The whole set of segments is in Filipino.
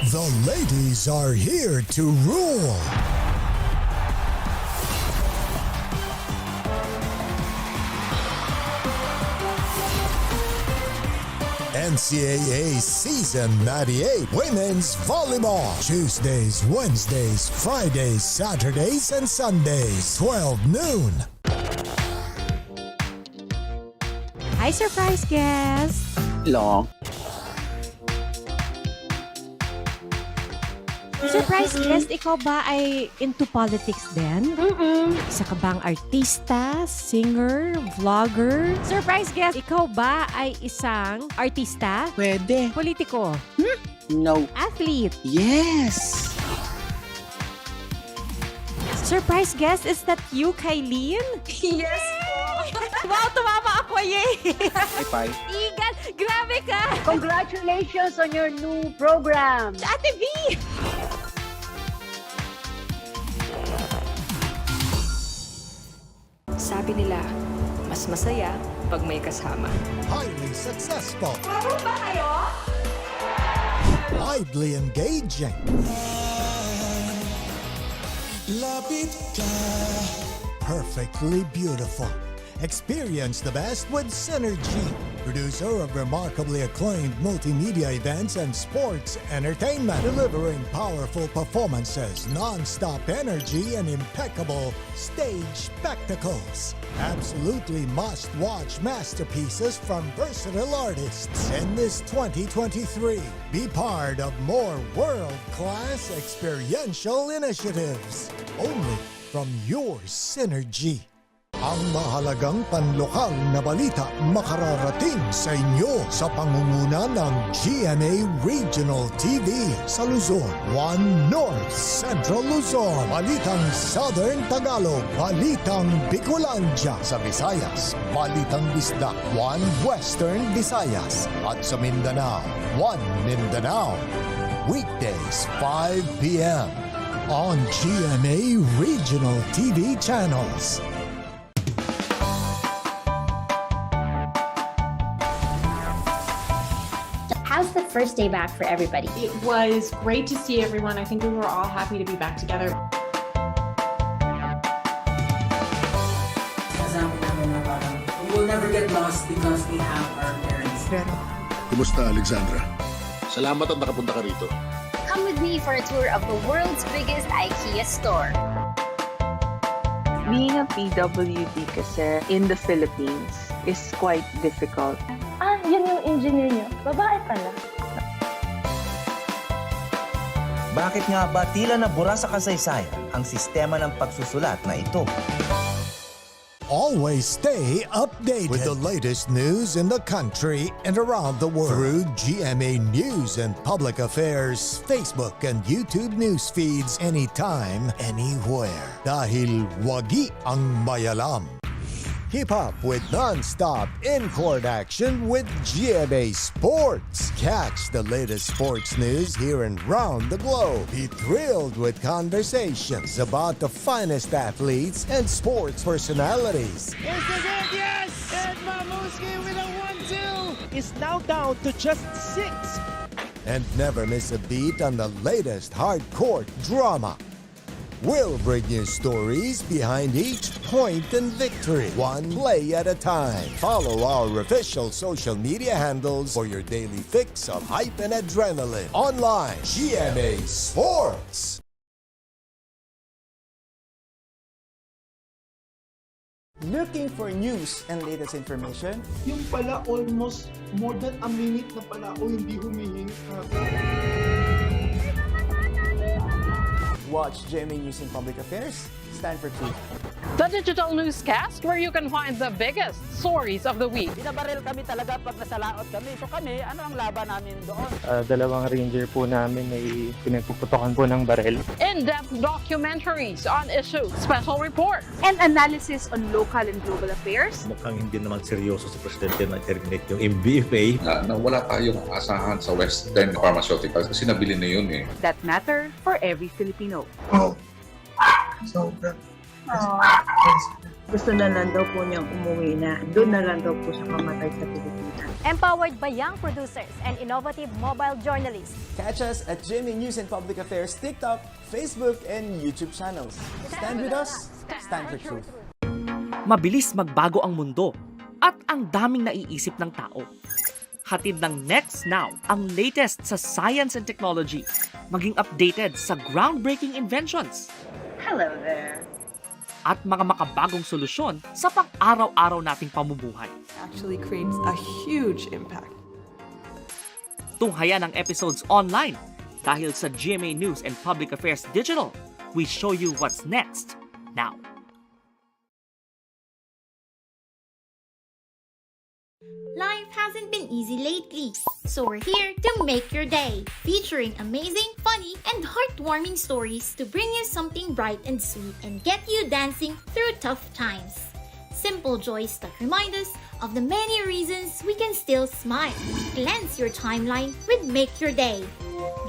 The ladies are here to rule. NCAA Season 98 Women's Volleyball. Tuesdays, Wednesdays, Fridays, Saturdays, and Sundays, 12 noon. Hi, surprise guest! Long. Surprise guest, ikaw ba ay into politics din? Isa ka bang artista, singer, vlogger? Surprise guest, ikaw ba ay isang artista? Pwede. Politiko? No. Athlete? Yes! Surprise guest, is that you, Kylene? Yes po! Wow, tumama ako, yay! Bye-bye. Igan, grabe ka! Congratulations on your new program! Ate V! Sabi nila, mas masaya pag may kasama. Highly successful. Ano ba kayo? Widely engaging. Perfectly beautiful. Experience the best with Synergy, producer of remarkably acclaimed multimedia events and sports entertainment, delivering powerful performances, non-stop energy, and impeccable stage spectacles. Absolutely must-watch masterpieces from versatile artists in this 2023. Be part of more world-class experiential initiatives, only from your Synergy. Ang mahalagang panlokal na balita makararating sa inyo sa pangunguna ng GMA Regional TV sa Luzon, One North Central Luzon, Balitang Southern Tagalog, Balitang Bicolandia sa Visayas, Balitang Bisdak, One Western Visayas, at sa Mindanao, One Mindanao. Weekdays 5 p.m. on GMA Regional TV channels. How's the first day back for everybody? It was great to see everyone. I think we were all happy to be back together. Kasama namin na parang we will never get lost because we have our parents. Kumusta, Alexandra? Salamat at nakapunta ka rito. Come with me for a tour of the world's biggest IKEA store. Being a PWD kasi in the Philippines is quite difficult. Yun yung engineer niyo. Babae pala. Bakit nga ba tila nabura sa kasaysayan ang sistema ng pagsusulat na ito? Always stay updated with the latest news in the country and around the world through GMA News and Public Affairs, Facebook and YouTube news feeds anytime, anywhere. Dahil wagi ang mayalam. Keep up with non-stop in-court action with GMA Sports. Catch the latest sports news here and round the globe. Be thrilled with conversations about the finest athletes and sports personalities. This is it, yes! And Mamuski with a 1-2 is now down to just 6. And never miss a beat on the latest hard-court drama. We'll bring you stories behind each point and victory, one play at a time. Follow our official social media handles for your daily fix of hype and adrenaline. Online, GMA Sports. Looking for news and latest information? Yung pala almost more than a minute na pala ako hindi humihingi. Watch GMA News and Public Affairs. Stand for truth. The digital newscast where you can find the biggest stories of the week. Binabaril kami talaga pag nasalaot kami. So kami, ano ang laban namin doon? Dalawang ranger po namin ay pinagpuputokan po ng baril. In-depth documentaries on issues, special reports, And analysis on local and global affairs. Mukhang hindi naman seryoso si Presidente na terminate yung MBFA. Na wala tayong asahan sa Western Pharmaceuticals kasi nabili na yun eh. That matter for every Filipino. Oh. Sobra. Gusto na lang daw po niyang umuwi na. Doon na lang daw po siya mamatay sa Pilipinas. Empowered by young producers and innovative mobile journalists. Catch us at GMA News and Public Affairs TikTok, Facebook, and YouTube channels. Stand with us, stand for truth. Mabilis magbago ang mundo at ang daming naiisip ng tao. Hatid ng Next Now ang latest sa science and technology, maging updated sa groundbreaking inventions. Hello there. At mga makabagong solusyon sa pang-araw-araw nating pamumuhay. Actually creates a huge impact. Tunghayan ang episodes online dahil sa GMA News and Public Affairs Digital. We show you what's next now. Life hasn't been easy lately, so we're here to make your day, featuring amazing, funny, and heartwarming stories to bring you something bright and sweet and get you dancing through tough times. Simple joys that remind us of the many reasons we can still smile. Cleanse your timeline with Make Your Day.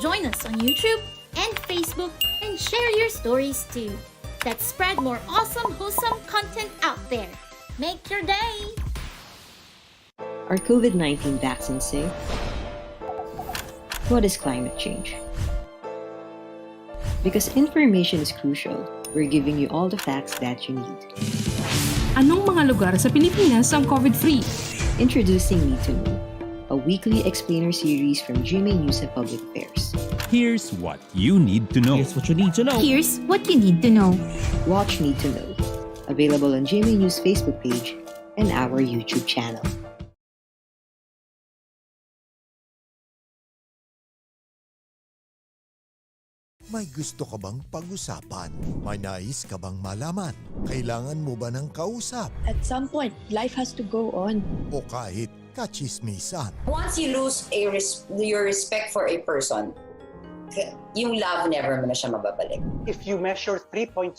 Join us on YouTube and Facebook and share your stories too. Let's spread more awesome, wholesome content out there. Make your day! Are COVID-19 vaccines safe? What is climate change? Because information is crucial, we're giving you all the facts that you need. Anong mga lugar sa Pilipinas ang COVID-free? Introducing Need to Know, a weekly explainer series from GMA News and Public Affairs. Here's what you need to know. Here's what you need to know. Here's what you need to know. Watch Need to Know, available on GMA News Facebook page and our YouTube channel. May gusto ka bang pag-usapan? May nais ka bang malaman? Kailangan mo ba ng kausap? At some point, life has to go on. O kahit kachismisan? Once you lose your respect for a person, yung love never mo na siya mababalik. If you measure 3.67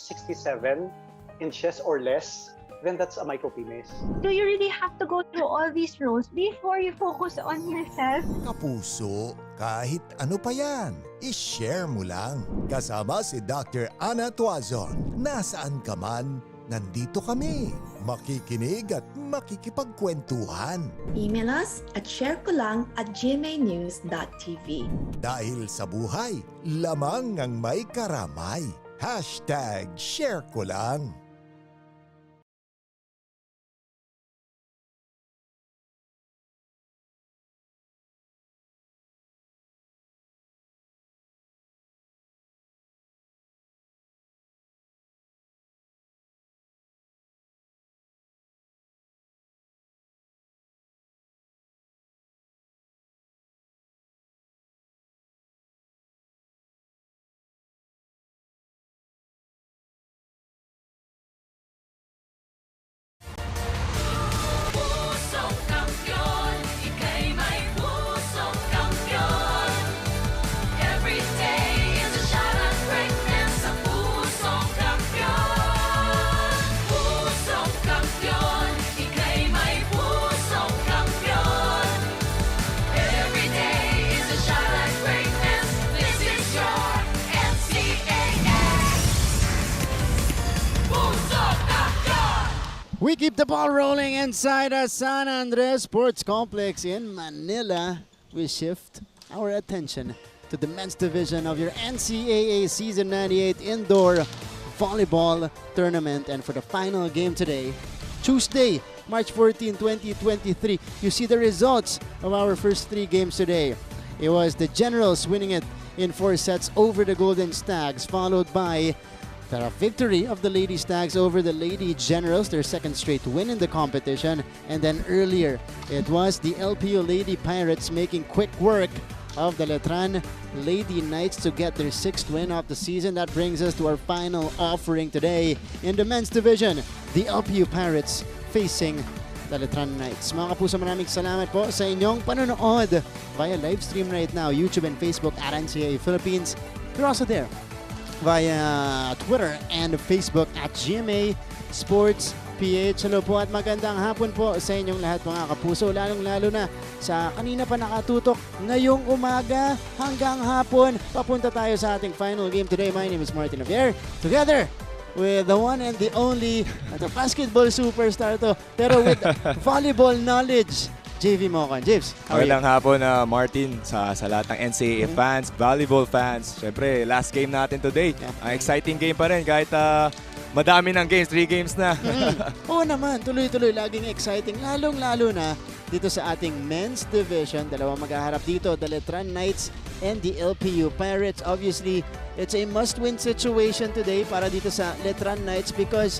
inches or less, then that's a micropenis. Do you really have to go through all these roles before you focus on yourself? Kapuso, kahit ano pa yan, i-share mo lang. Kasama si Dr. Ana Tuazon. Nasaan ka man, nandito kami. Makikinig at makikipagkwentuhan. Email us at sharekolang@gmanews.tv. Dahil sa buhay, lamang ang may karamay. #ShareKolang. We keep the ball rolling inside a San Andres Sports Complex in Manila. We shift our attention to the men's division of your NCAA Season 98 Indoor Volleyball Tournament. And for the final game today, Tuesday, March 14, 2023, you see the results of our first 3 games today. It was the Generals winning it in 4 sets over the Golden Stags, followed by the victory of the Lady Stags over the Lady Generals, their second straight win in the competition. And then earlier, it was the LPU Lady Pirates making quick work of the Letran Lady Knights to get their 6th win of the season. That brings us to our final offering today in the men's division. The LPU Pirates facing the Letran Knights. Mga kapuso, maraming salamat po sa inyong panonood via live stream right now, YouTube and Facebook at NCAA Philippines. You're also there via Twitter and Facebook at GMA Sports PH. Hello po at magandang hapon po sa inyong lahat mga kapuso, lalong-lalo na sa kanina pa nakatutok ngayong umaga hanggang hapon. Papunta tayo sa ating final game today. My name is Martin Javier, together with the one and the only, the basketball superstar to, pero with volleyball knowledge. JV Mokan. James, how are you? Magandang hapon, Martin, sa lahat ng NCAA fans, volleyball fans. Siyempre, last game natin today. Exciting game pa rin kahit madami ng games, 3 games na. Oo naman, tuloy-tuloy, laging exciting. Lalong-lalo na dito sa ating men's division. Dalawang maghaharap dito, the Letran Knights and the LPU Pirates. Obviously, it's a must-win situation today para dito sa Letran Knights because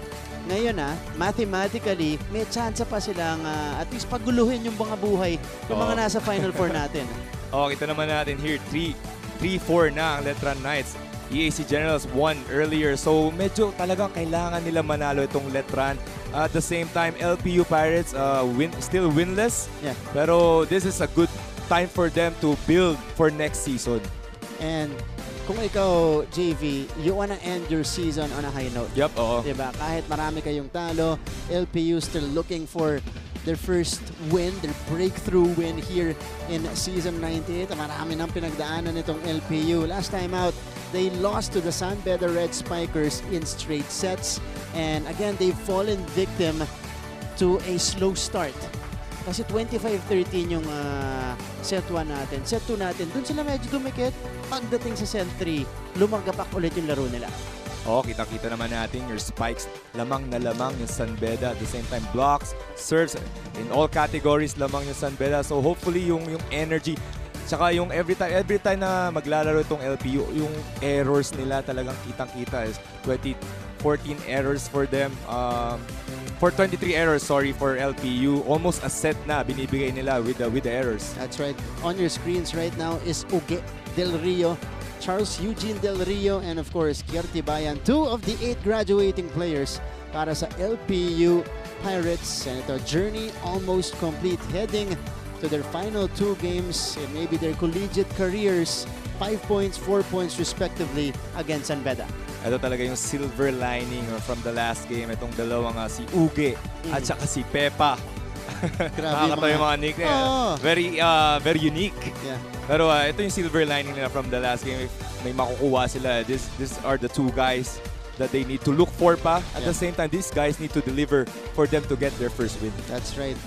ngayon mathematically, may chance pa silang at least paguluhin yung mga buhay ng mga nasa Final Four natin. Kita naman natin here, 3-4 na ang Letran Knights. EAC Generals won earlier, so medyo talagang kailangan nila manalo itong Letran. At the same time, LPU Pirates still winless, pero this is a good time for them to build for next season. And kung ikaw, JV, you wanna end your season on a high note. Yep, oo. Diba? Kahit marami kayong talo, LPU still looking for their first win, their breakthrough win here in season 98. Marami nang pinagdaanan itong LPU. Last time out, they lost to the San Beda Red Spikers in straight sets. And again, they've fallen victim to a slow start. Kasi 25-13 yung set 1 natin. Set 2 natin, dun sila medyo dumikit. Pagdating sa set 3, lumagapak ulit yung laro nila. Kitang-kita naman natin your spikes. Lamang na lamang yung San Beda. At the same time, blocks, serves, in all categories lamang yung San Beda. So hopefully yung energy, tsaka yung every time na maglalaro itong LPU, yung errors nila talagang kitang-kita is 14 errors for them. 23 errors, for LPU. Almost a set na binibigay nila with the errors. That's right. On your screens right now is Uge Del Rio, Charles Eugene Del Rio, and of course, Kierti Bayan, 2 of the 8 graduating players para sa LPU Pirates. And ito, journey almost complete, heading to their final 2 games and maybe their collegiate careers. 5 points, 4 points respectively against San Beda. Ito talaga yung silver lining from the last game. Itong dalawang si Uge at saka si Pepa. Nakakatawa yung mga nickname. Very unique. Yeah. Pero ito yung silver lining nila from the last game. If may makukuha sila, these are the 2 guys that they need to look for pa. At the same time, these guys need to deliver for them to get their first win. That's right.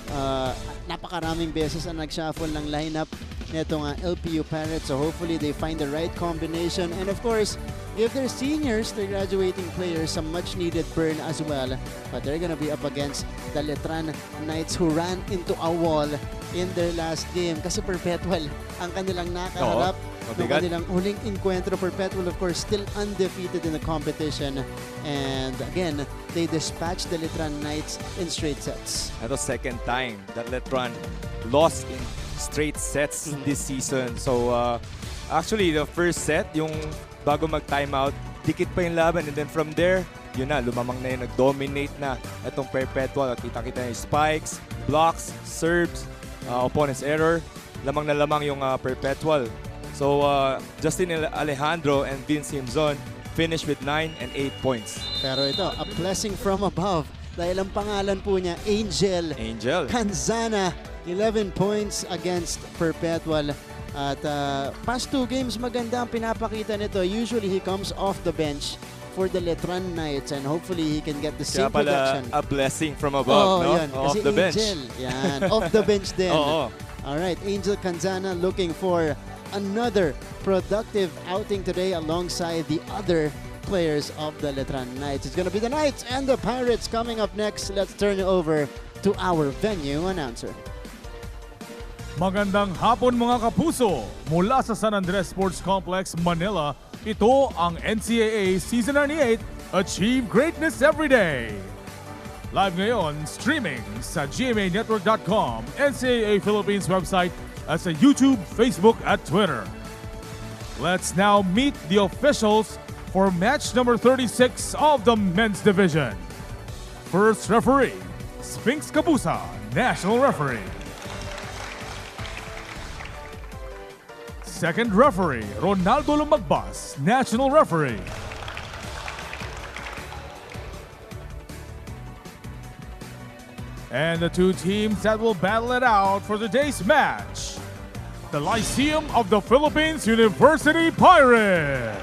Napakaraming beses ang nag-shuffle ng lineup nitong LPU Pirates. So hopefully they find the right combination. And of course, if they're seniors, they're graduating players, some much needed burn as well. But they're gonna be up against the Letran Knights who ran into a wall in their last game. Kasi perpetual ang kanilang nakaharap. Ng kanilang huling encuentro. Perpetual, of course, still undefeated in the competition. And again, they dispatched the Letran Knights in straight sets. Ito second time that Letran lost in straight sets this season. So actually, the first set, yung bago mag-timeout, dikit pa yung laban. And then from there, yun na, lumamang na yun, nag-dominate na itong Perpetual. Kita-kita yung spikes, blocks, serves, opponent's error. Lamang na lamang yung Perpetual. So, Justin Alejandro and Vince Himzon finished with 9 and 8 points. Pero ito, a blessing from above. Dahil ang pangalan po niya, Angel Canzana. 11 points against Perpetual. At past 2 games, maganda ang pinapakita nito. Usually, he comes off the bench for the Letran Knights and hopefully he can get the same production. A blessing from above, no? Yan. Off Kasi the bench. Angel, yan. Off the bench din. All right, Angel Canzana looking for another productive outing today alongside the other players of the Letran Knights. It's going to be the Knights and the Pirates coming up next. Let's turn it over to our venue announcer. Magandang hapon mga kapuso! Mula sa San Andres Sports Complex, Manila, ito ang NCAA Season 98 Achieve Greatness Everyday! Live ngayon, streaming sa gmanetwork.com, NCAA Philippines website, at sa YouTube, Facebook at Twitter. Let's now meet the officials for match number 36 of the men's division. First referee, Spinks Cabusa, national referee. Second referee, Ronaldo Lumagbas, national referee. And the 2 teams that will battle it out for today's match, the Lyceum of the Philippines University Pirates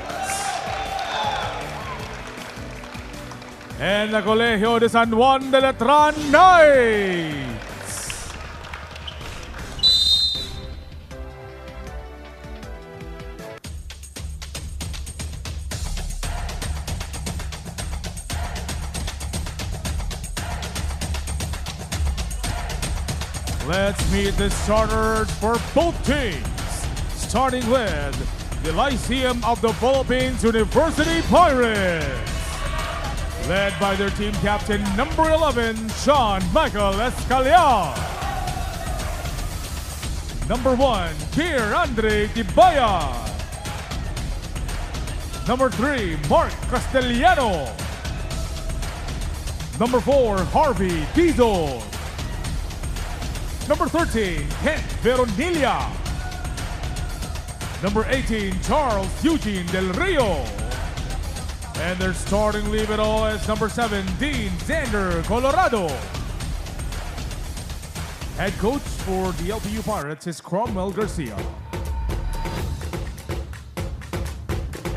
and the Colegio de San Juan de Letran Knights. Let's meet the starters for both teams. Starting with the Lyceum of the Philippines University Pirates. Led by their team captain number 11, Sean Michael Escaliar. Number 1, Kier Andre Tibaya. Number 3, Mark Castellano. Number 4, Harvey Dizon. Number 13, Kent Veronilla. Number 18, Charles Eugene Del Rio. And their starting libero is number 7, Dean Xander Colorado. Head coach for the LPU Pirates is Cromwell Garcia.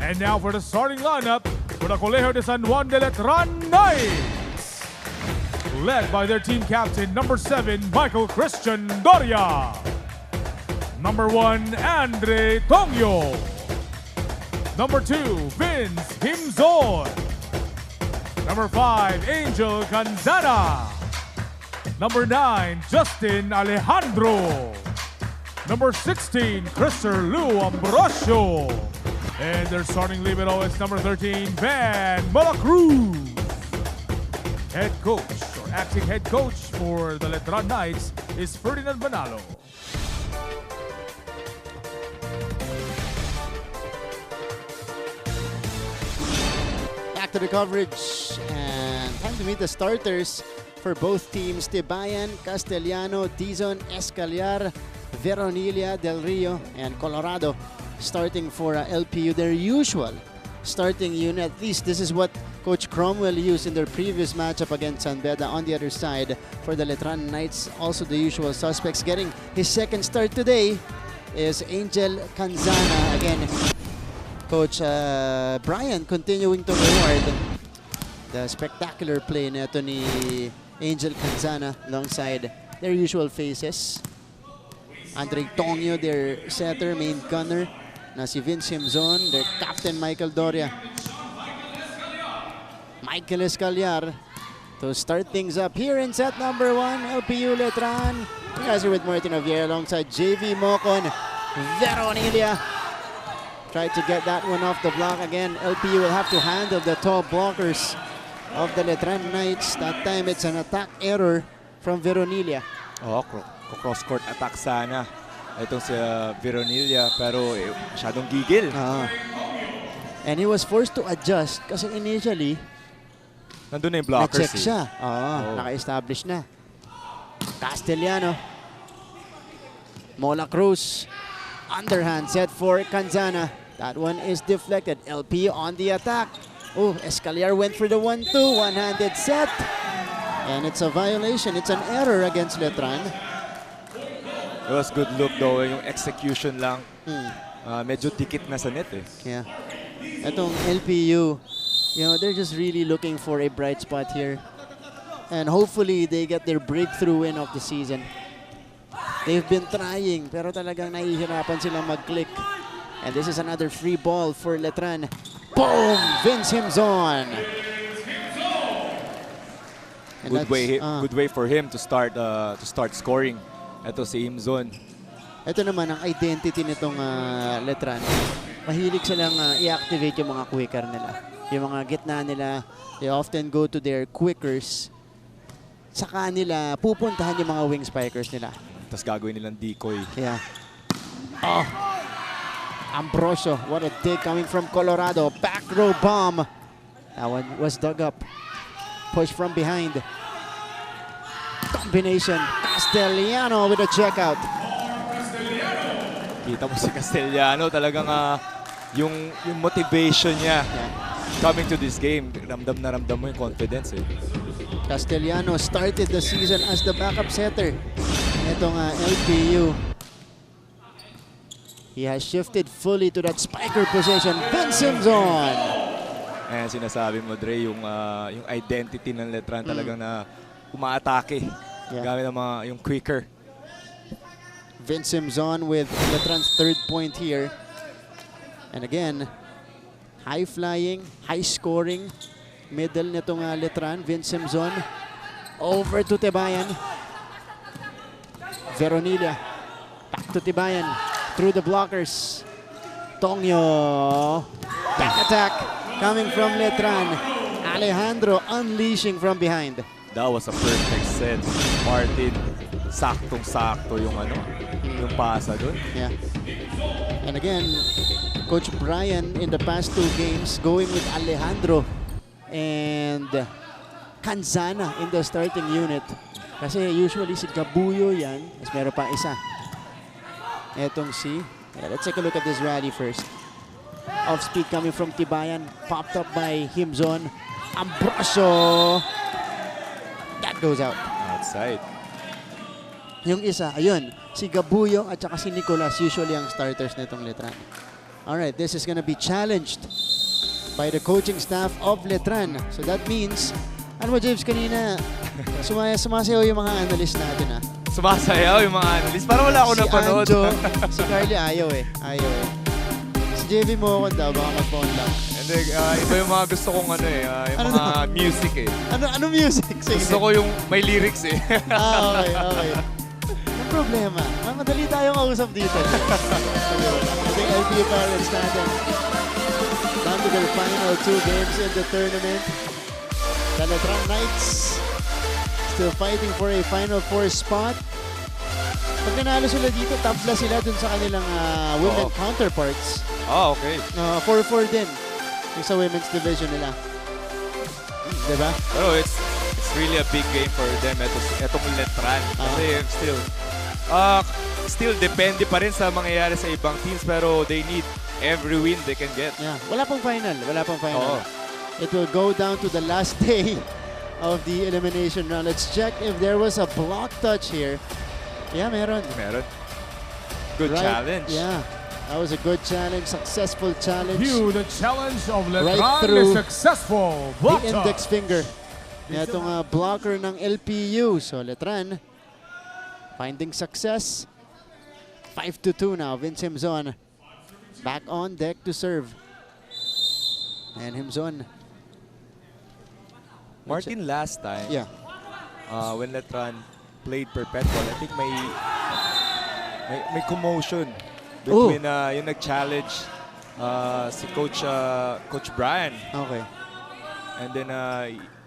And now for the starting lineup for the Colegio de San Juan de Letran Knights. Led by their team captain, number 7, Michael Christian Doria. Number 1, Andre Tongyo. Number 2, Vince Himzon. Number 5, Angel Canzana. Number 9, Justin Alejandro. Number 16, Christopher Lou Ambrosio. And their starting libero is number 13, Van Malacruz. Head coach, or acting head coach for the Letran Knights is Ferdinand Manalo. Back to the coverage, and time to meet the starters for both teams. Tibayan, Castellano, Dizon, Escaliar, Veronilla, Del Rio, and Colorado starting for LPU, their usual starting unit. At least this is what Coach Cromwell used in their previous matchup against San Beda. On the other side, for the Letran Knights, also the usual suspects. Getting his second start today is Angel Canzana. Again, Coach Brian continuing to reward the spectacular play neto ni Angel Canzana alongside their usual faces. Andre Tongyo, their setter, main gunner, na si Vince Himzon, their captain Michael Doria. Michael Escaliar to start things up here in set number 1, LPU Letran. You guys are with Martin Javier alongside JV Mocon, Veronilla. Tried to get that one off the block again. LPU will have to handle the tall blockers of the Letran Knights. That time it's an attack error from Veronilla. Oh, cross-court attack sana itong si Veronilla, pero masyadong gigil. And he was forced to adjust kasi initially nandun na yung blockers. Na-check siya. Naka-establish na. Castellano. Mola Cruz. Underhand set for Canzana. That one is deflected. LP on the attack. Oh, Escaliar went for the 1-2. One-handed set. And it's a violation. It's an error against Letran. It was good look though. Yung execution lang. Medyo dikit na sa net eh. Yeah. Itong LPU, you know, they're just really looking for a bright spot here. And hopefully they get their breakthrough win of the season. They've been trying, pero talagang nahihirapan silang mag-click. And this is another free ball for Letran. Boom! Vince Himzon. Good way for him to start scoring. Ito si Himzon. Ito naman ang identity nitong Letran. Mahilig silang i-activate yung mga quicker nila. Yung mga gitna nila, they often go to their quickers. Saka nila pupuntahan yung mga wing spikers nila. Tapos gagawin nilang decoy. Yeah. Oh. Ambrosio, what a dig coming from Colorado. Back row bomb. That one was dug up. Push from behind. Combination. Castellano with a checkout. Kita mo si Castellano, talagang yung motivation niya coming to this game. Ramdam na ramdam mo yung confidence eh. Castellano started the season as the backup setter. Itong LPU. He has shifted fully to that spiker position. Vince Himzon. Ayan, sinasabi mo, Dre, yung identity ng Letran talagang na umaatake. Gamit ng yung quicker. Vince Himzon with Letran's third point here. And again, high-flying, high-scoring middle nitong Letran. Vince Himzon over to Tibayan. Veronilla. Back to Tibayan. Through the blockers. Tongyo. Back attack coming from Letran. Alejandro unleashing from behind. That was a perfect set. Martin, saktong-sakto yung yung pasa dun. Yeah. And again, Coach Brian in the past 2 games going with Alejandro and Canzana in the starting unit. Kasi usually si Gabuyo yan, mas meron pa isa. Etong let's take a look at this rally first. Off speed coming from Tibayan, popped up by Himzon. Ambrosio. That goes out. Outside. Yung isa, ayun, si Gabuyo at saka si Nicolas, usually ang starters nitong Letran. Alright, this is gonna be challenged by the coaching staff of Letran. So that means, ano mo James, kanina, sumasayaw yung mga analyst natin Sumasayaw yung mga analyst? Parang wala ako napanood. Si Anjo, si Carly ayaw eh. Si JV mo daw, baka mag-phone lang. Hindi, iba yung mga gusto kong yung mga music eh. Ano music? Sige. Gusto ko yung may lyrics eh. Okay. Ang problema, madali tayong kausap dito. Ating LPU parents natin. Down to their final 2 games in the tournament. The Letran Knights still fighting for a Final 4 spot. Pag nanalo sila dito, tabla sila dun sa kanilang women counterparts. Okay. 4-4 din yung sa women's division nila. Diba? Pero it's really a big game for them. Etong Letran. Kasi still depende pa rin sa mangyayari sa ibang teams, pero they need every win they can get. Yeah. Wala pang final. It will go down to the last day of the elimination round. Let's check if there was a block touch here. Yeah, meron. Good challenge. Yeah. That was a good challenge, successful challenge. The challenge of Letran right through is successful. The index finger. Itong blocker ng LPU. So Letran finding success. 5-2 now. Vince Himzon back on deck to serve. And Himzon. Martin last time, when Letran played Perpetual, I think may commotion between yung nag-challenge si Coach Brian. Okay. And then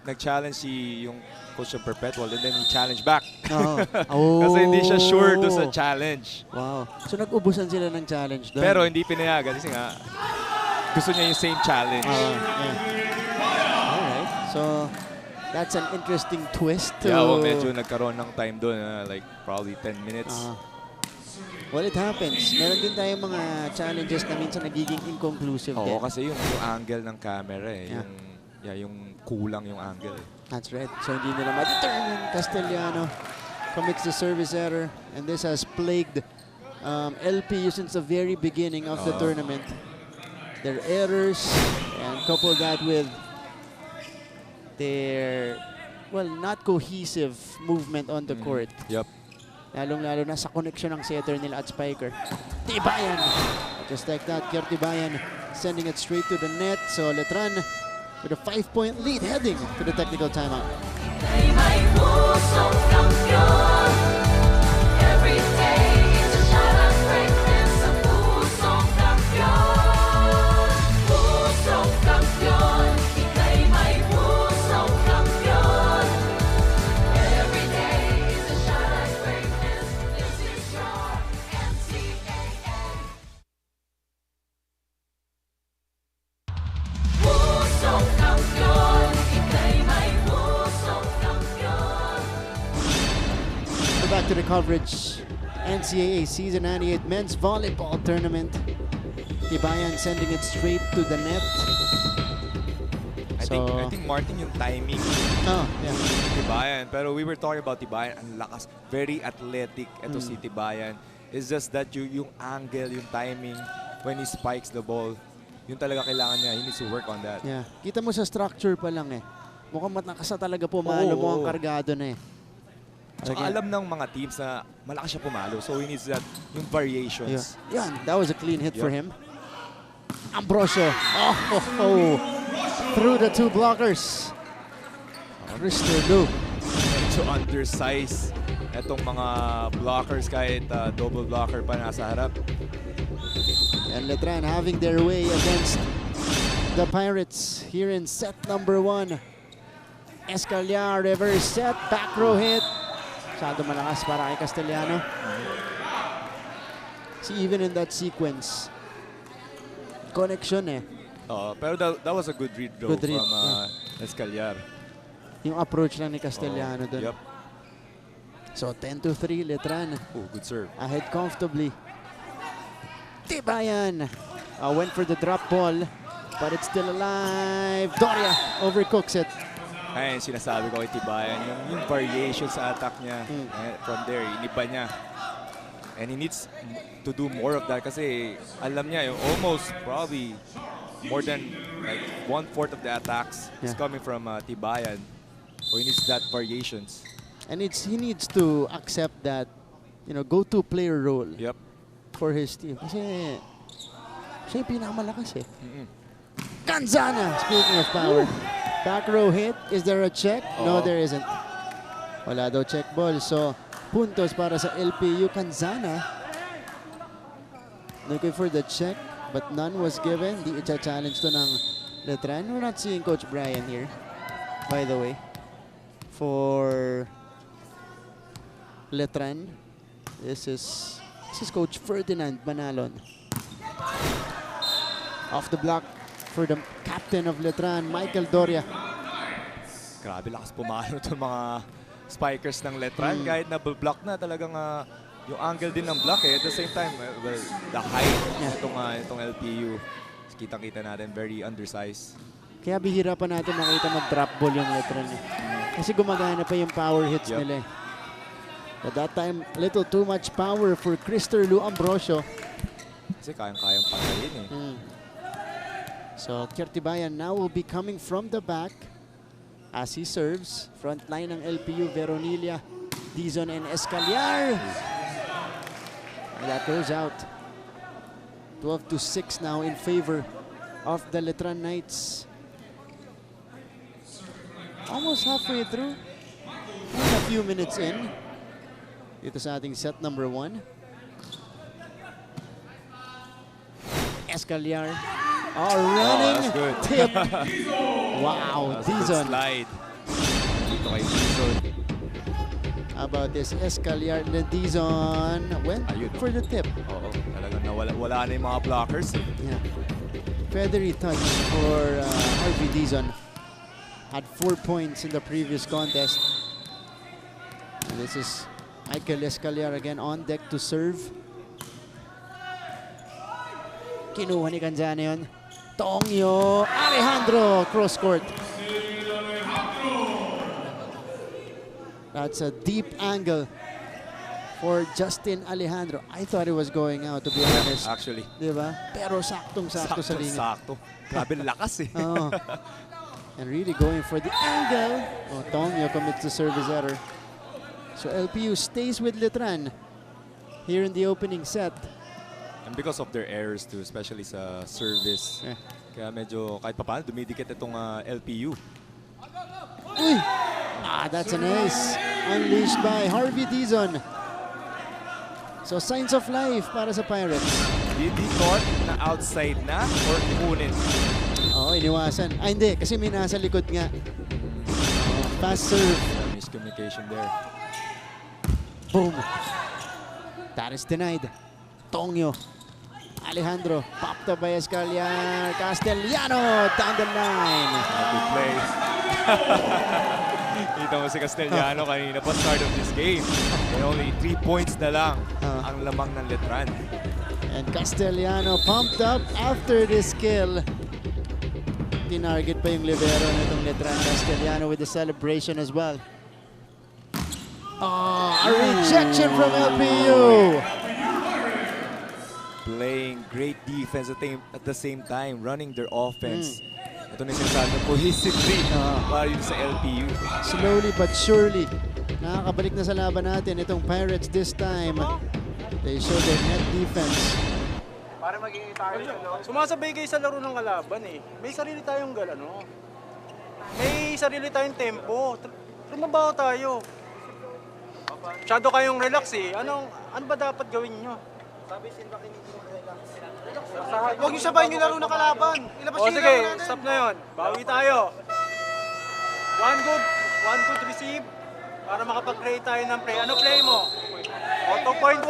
nag-challenge yung Coach ng Perpetual, and then he challenged back. Kasi hindi siya sure doon sa challenge. Wow. So nag-ubusan sila ng challenge doon. Pero hindi pinayagan kasi nga gusto niya yung same challenge. Alright. So that's an interesting twist. Medyo nagkaroon ng time doon, like probably 10 minutes. Well, it happens. Meron din tayong mga challenges na minsan nagiging inconclusive. Kasi yung angle ng camera eh. Yung kulang yung angle eh. That's right. So hindi nila ma-determine. Castellano commits the service error, and this has plagued LPU since the very beginning of the tournament. Their errors, and couple that with their, not cohesive movement on the court. Yep. Lalong-lalo na sa connection ng setter nila at spiker. Tibayan! Just like that, Tibayan sending it straight to the net. So Letran with a 5-point lead heading to the technical timeout. Every day is a shot at greatness, a pusong kampiyon. Pusong kampiyon, ika'y may pusong kampiyon. Every day is a shot at greatness, this is your NCAA. Pusong kampiyon, ika'y may pusong kampiyon. Back to the coverage. NCAA Season 98 Men's Volleyball Tournament. Tibayan sending it straight to the net. I think Martin yung timing. Tibayan. Pero we were talking about Tibayan. Ang lakas. Very athletic. Ito si Tibayan. It's just that yung angle, yung timing, when he spikes the ball, yung talaga kailangan niya. He needs to work on that. Yeah. Kita mo sa structure pa lang eh. Mukhang matlakas na talaga pumalo mo ang kargado na eh. Tsaka alam ng mga teams na malakas siya pumalo. So he needs that, yung variations. Yeah. That was a clean hit for him. Ambrosio. Through the 2 blockers. Cristo Lu. To undersize etong mga blockers kahit double blocker pa nasa harap. And Letran having their way against the Pirates here in set number 1. Escaliar, reverse set, back row hit. Masyado malakas para kay Castellano. See, even in that sequence, connection eh. Pero that was a good read though from Escaliar. Yung approach lang ni Castellano dun. Yep. So 10-3, Letran. Oh, good serve. Ahead comfortably. Tibayan went for the drop ball, but it's still alive. Doria overcooks it. Ayun, sinasabi ko kay Tibayan, yung variation sa attack niya. From there, iniba niya. And he needs to do more of that kasi alam niya, yung almost probably more than like 1/4 of the attacks is coming from Tibayan. So he needs that variations. And he needs to accept that, go-to player role. Yep. For his team. Kasi siya yung pinakamalakas eh. Canzana, speaking of power. Back row hit. Is there a check? No, there isn't. Wala daw check ball. So, puntos para sa LPU. Canzana looking for the check, but none was given. Di i-challenge to ng Letran. We're not seeing Coach Brian here, by the way. For Letran, this is Coach Ferdinand Manalon. Off the block for the captain of Letran, Michael Doria. Grabe lakas pumalo itong mga spikers ng Letran. Kahit na block na talagang yung angle din ng block eh. At the same time, well, the height itong LPU. Kitang-kita natin, very undersized. Kaya bihira pa natin makita mag-drop ball yung Letran eh. Kasi gumagana pa yung power hits nila eh. But that time, a little too much power for Crister Lu Ambrosio. Kasi kayang-kayang patayin eh. So, Tibayan now will be coming from the back as he serves. Front line ng LPU, Veronilla, Dizon, and Escaliar. And that goes out. 12-6 now in favor of the Letran Knights. Almost halfway through. And a few minutes in. Ito sa ating set number 1. Escaliar. Running tip. Wow, Dizon. Slide. Dito kay Dizon. How about this? Escaliar and Dizon went for the tip. Talagang wala na yung mga blockers. Yeah. Feathery touch for RV Dizon. Had 4 points in the previous contest. And this is Michael Escaliar again on deck to serve. Kinuha ni Canzana yun. Tongyo Alejandro cross court. That's a deep angle for Justin Alejandro. I thought it was going out, to be honest. Actually. Diba? Pero saktong-sakto sa linya. Sakto. Grabe lakas eh. And really going for the angle. Tongyo commits the service error. So LPU stays with Letran here in the opening set. And because of their errors too, especially sa service. Kaya medyo kahit pa paano dumidikit itong LPU. Uy! That's an ace. Unleashed by Harvey Dizon. So signs of life para sa Pirates. Did he thought na outside na or imunin? Iniwasan. Hindi. Kasi may nasa likod nga. Fast serve. Miscommunication there. Boom. That is denied. Tongyo. Alejandro. Popped up by Escaliar. Castellano down the line. Good play. Kita mo si Castellano kanina pa start of this game. And only 3 points na lang ang lamang ng Letran. And Castellano pumped up after this kill. Tinarget pa yung libero nitong Letran. Castellano with the celebration as well. A rejection from LPU. Playing great defense at the same time, running their offense. Ito na yung sinasabi ko, cohesively para yun sa LPU. Slowly but surely, nakakabalik na sa laban natin itong Pirates this time. They show their net defense. Para maging tayo sumasabay kayo sa laro ng kalaban eh. May sarili tayong may sarili tayong tempo. Trumabaho tayo. Masyado kayong relax eh. Ano ba dapat gawin nyo? Huwag niyo sabayin yung laro ng kalaban. Ilabas yung sige, laro natin. stop na yun. Bawi tayo. One good receive para makapag-create tayo ng play. Ano play mo? O, 2.1.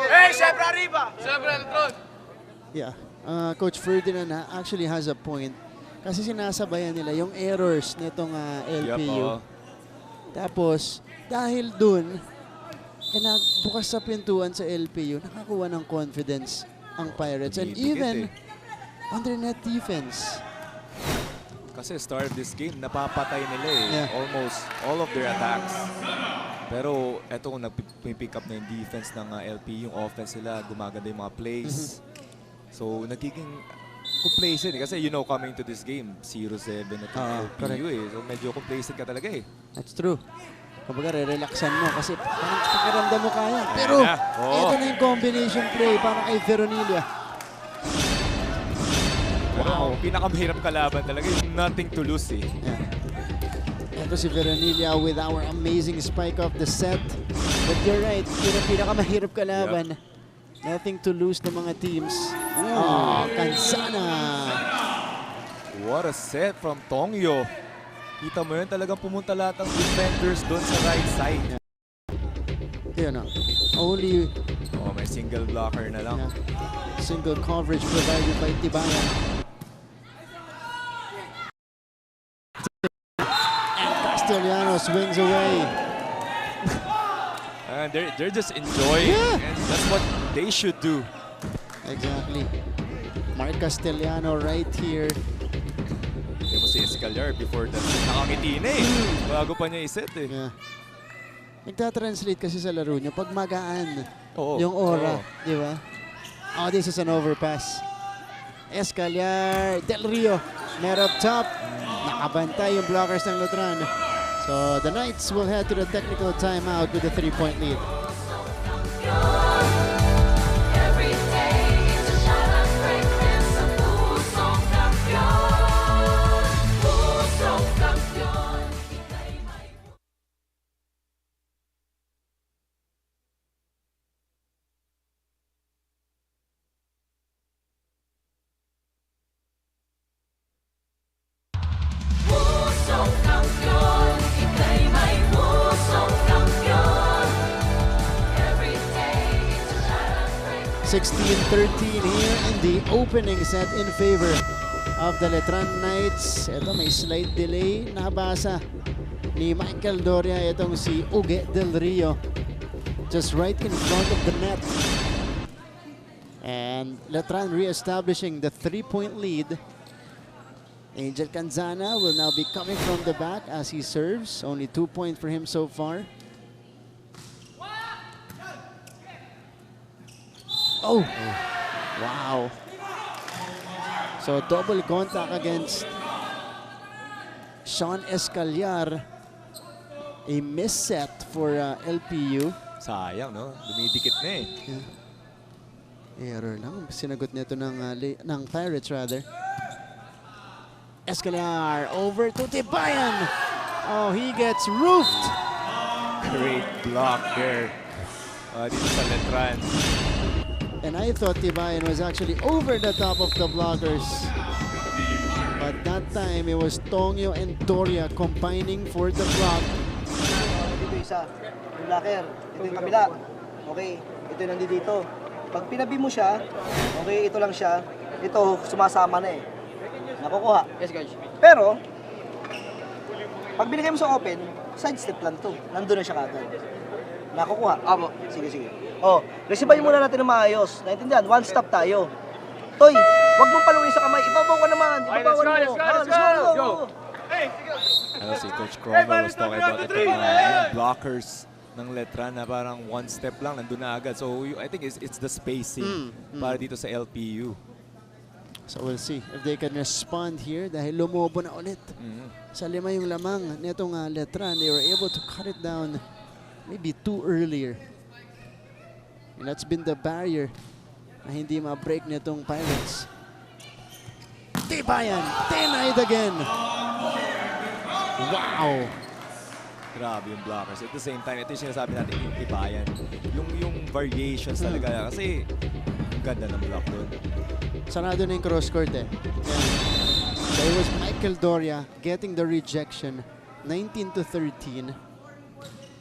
Hey, Siyempre arriba! Siyempre, Letran! Yeah. Coach Ferdinand actually has a point. Kasi sinasabayan nila yung errors nitong LPU. Tapos, dahil dun, nagbukas sa pintuan sa LPU, nakakuha ng confidence ang Pirates. And even on their net defense. Kasi start of this game, napapatay nila eh. Almost all of their attacks. Pero eto kung nag-pick up na yung defense ng LPU, yung offense nila, gumaganda yung mga plays. So, nagiging complacent kasi coming to this game, 0-7 na LPU eh. So, medyo complacent ka talaga eh. That's true. Kumbaga, re-relaxan mo kasi pakiramdam mo kaya. Pero, ito na yung combination play para kay Veronilla. Wow, pinakamahirap kalaban talaga yung nothing to lose eh. Ito si Veronilla with our amazing spike of the set. But you're right, yun ang pinakamahirap kalaban. Nothing to lose ng mga teams. Kansana! What a set from Tongyo. Kita mo yun, talagang pumunta lahat ng defenders doon sa right side. Yun na. Only... may single blocker na lang. Single coverage provided by Tibayan. And Castellano swings away. They're just enjoying. And that's what they should do. Exactly. Mark Castellano right here. Hindi mo si Escalar before that. Nakangiti na eh. Bago pa niya iset eh. Nagtatranslate kasi sa laro niya pag magaan yung aura. Di ba? Oh, this is an overpass. Escalar, Del Rio, net up top. Nakabantay yung blockers ng Letran. So the Knights will head to the technical timeout with a 3-point lead. Campeón, ika'y may pusong campeón. 16-13 here in the opening set in favor of the Letran Knights. Ito may slight delay. Nabasa ni Michael Doria itong si Uge Del Rio. Just right in front of the net. And Letran re-establishing the 3-point lead. Angel Canzana will now be coming from the back as he serves. Only 2 points for him so far. Oh! Wow. So double contact against Sean Escalar. A miss set for LPU. Sayang, no? Dumidikit na eh. Error lang. Sinagot nito ng Pirates rather. Escalar over to Tibayan. Oh, he gets roofed. Great block there. Dito sa Letran. And I thought Tibayan was actually over the top of the blockers. But that time, it was Tongyo and Doria combining for the block. Dito isa, yung blocker. Ito yung kabila. Okay, ito yung nandito. Pag pinabi mo siya, okay, ito lang siya. Ito, sumasama na eh. Nakukuha. Yes, coach. Pero, pag binigay mo sa open, side step lang to. Nandun na siya kagad. Nakukuha. Amo. Sige, sige. Oh, resibayin muna natin ng maayos. Naintindihan? One stop tayo. Toy, wag mong paluin sa kamay. Ibabaw ka naman. Ibabaw mo. Let's go. Hey, Ano si Coach Cromwell was talking about yung blockers ng Letran na parang one step lang, nandun na agad. So I think it's the spacing para dito sa LPU. So we'll see if they can respond here dahil lumobo na ulit. Sa 5 yung lamang nitong Letran. They were able to cut it down maybe too earlier. And that's been the barrier na hindi ma-break nitong Pirates. Tibayan, denied again. Wow. Grabe yung blockers. At the same time, ito yung sinasabi natin yung tibayan. Yung variations talaga. Kasi ang ganda ng block doon. Sarado na yung cross court eh. So it was Michael Doria getting the rejection. 19-13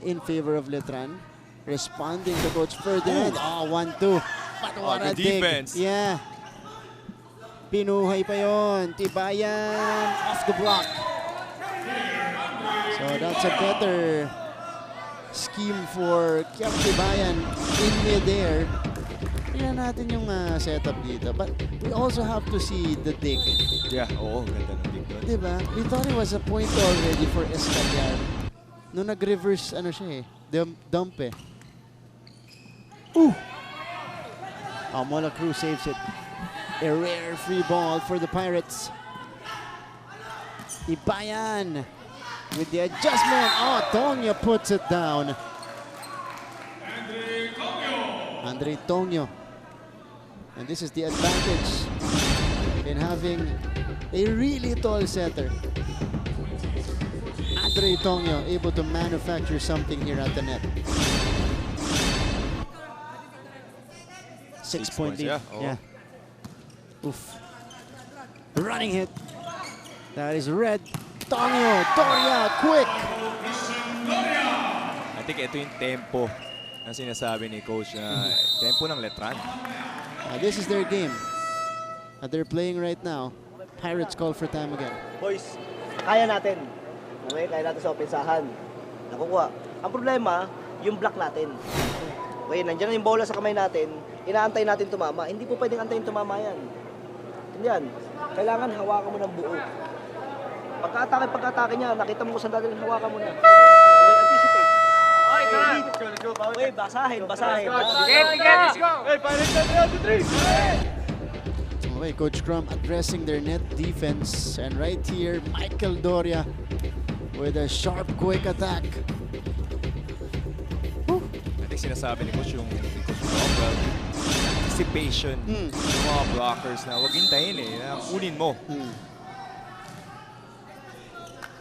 in favor of Letran. Responding to Coach Ferdinand. Oh, 1-2. But what a defense. dig. Yeah. Pinuhay pa yon. Tibayan off the block. So that's a better scheme for Kiam Tibayan in midair. Tingnan natin yung setup dito. But we also have to see the dig. Yeah, oo. Ganda ng dig doon. Diba? We thought it was a point already for Escaliar. Nung nag-reverse, ano siya eh, dump eh. Ooh! Oh, Mola Cruz saves it. A rare free ball for the Pirates. Tibayan with the adjustment. Oh, Tonyo puts it down. Andre Tonyo. And this is the advantage in having a really tall setter. Andre Tonyo able to manufacture something here at the net. 6-point lead. Yeah. Oof. Running hit. That is red. Tonyo, Doria, quick. I think ito yung tempo na sinasabi ni Coach na tempo ng Letran. This is their game. They're playing right now. Pirates call for time again. Boys, kaya natin. Okay, kaya natin sa opensahan. Nakukuha. Ang problema, yung block natin. Okay, nandiyan na yung bola sa kamay natin. Inaantay natin tumama. Hindi po pwedeng antayin tumama yan. Yan. Kailangan hawakan mo ng buo. Pagka-atake niya, nakita mo kung saan dati hawakan mo na. Okay, anticipate. Okay, tara. Okay, basahin. Let's go. Hey, Pirates na 3-3. Okay, Coach Crum addressing their net defense. And right here, Michael Doria with a sharp, quick attack. I think sinasabi ni Coach yung anticipation ng mga blockers na huwag hintayin eh, na kunin mo.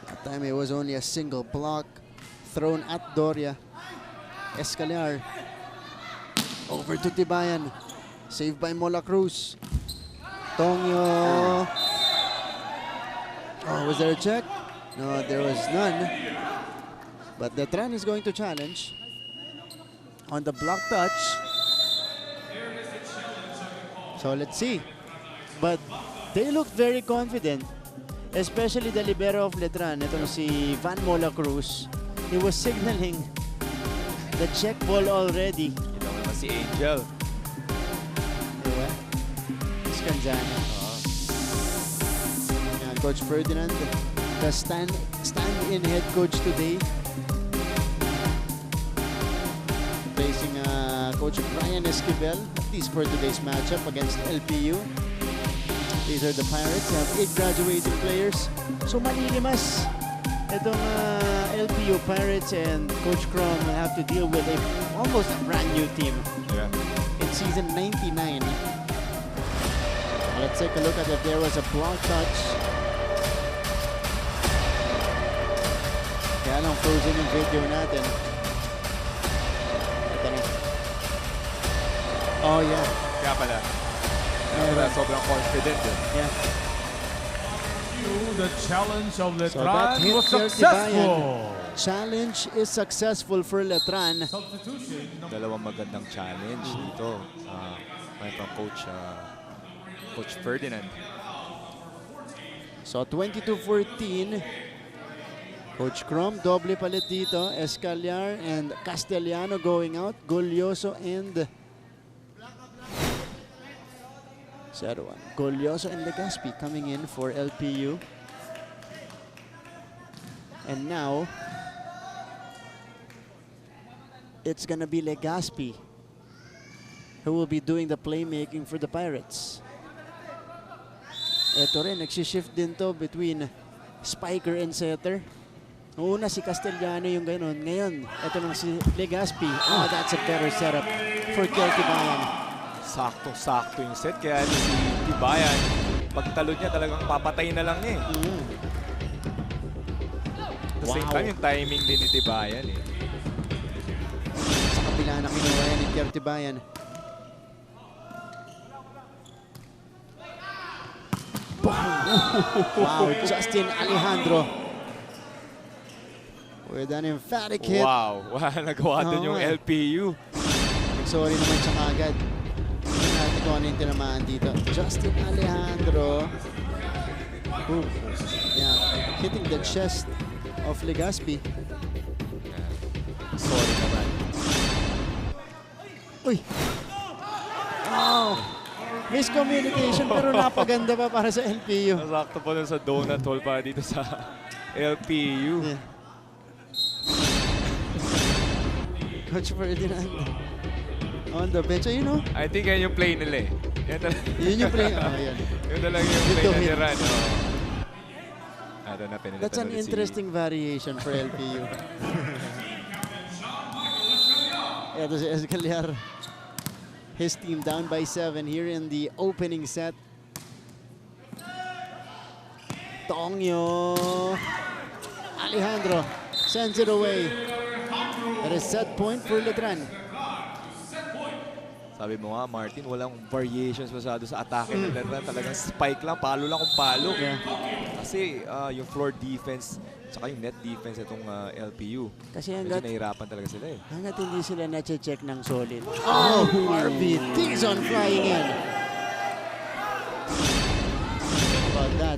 That time it was only a single block thrown at Doria. Escaliar over to Tibayan. Saved by Mola Cruz. Tonyo. Oh, was there a check? No, there was none. But Letran is going to challenge on the block touch. So let's see. But they look very confident, especially the libero of Letran. Itong si Van Mola Cruz. He was signaling the check ball already. Ito naman si Angel. Diba? Scanzano. Yeah, Coach Ferdinand, the stand-in head coach today. Facing Coach Brian Esquivel, at least for today's matchup against LPU. These are the Pirates. They have 8 graduating players. So malilimas itong LPU Pirates, and Coach Crum will have to deal with almost a brand new team. Yeah. In season 99. Let's take a look at if there was a block touch. Kaya lang frozen yung video natin. Ito na. Oh yeah. Kaya pala. Sobrang confident eh. Yeah. The challenge of So that Letran hit was Tibayan. successful. Challenge is successful for Letran. Dalawang magandang challenge dito. From Coach Ferdinand. So 22-14. Coach Crum, doble palit dito. Escaliar and Castellano going out. Golyoso and Golyoso and Legaspi coming in for LPU. And now it's gonna be Legaspi who will be doing the playmaking for the Pirates. Ito rin, nagsishift din to between spiker and setter. Una si Castellano yung gano'n. Ngayon, ito nang si Legaspi. Oh, that's a better setup for Tibayan. Sakto-sakto yung set. Kaya si Tibayan, pagtalo niya talagang papatay na lang niya eh. the same time, yung timing din ni Tibayan eh. Sa kabila na kinuha yan ni Kier Tibayan. Wow, Justin Alejandro with an emphatic hit. Wow, nagawa dun yung LPU. Sorry naman siya kagad. Tignan natin kung ano yung tinamaan dito. Justin Alejandro. Boom. Yeah, hitting the chest of Legaspi. Sorry naman. Uy! Oh! Miscommunication pero napaganda pa para sa LPU. Nasakto pa dun sa donut hole para dito sa LPU. Yeah. Coach Ferdinand on the bench. You know? I think yan yung play nila eh. Yun yung play. Oh, yan. Yun talaga yung play na niran. That's an interesting variation for LPU. Ito si Escaliar. His team down by 7 here in the opening set. Tongyo. Alejandro sends it away. At a set point for Letran. Sabi mo nga, Martin, walang variations masyado sa atake ng Letran. Talagang spike lang, palo lang kung palo. Yeah. Kasi yung floor defense, tsaka yung net defense itong LPU. Kasi medyo nahirapan talaga sila eh. Hanggat hindi sila na-check ng solid. Oh, RB, Tizon flying in. How about that?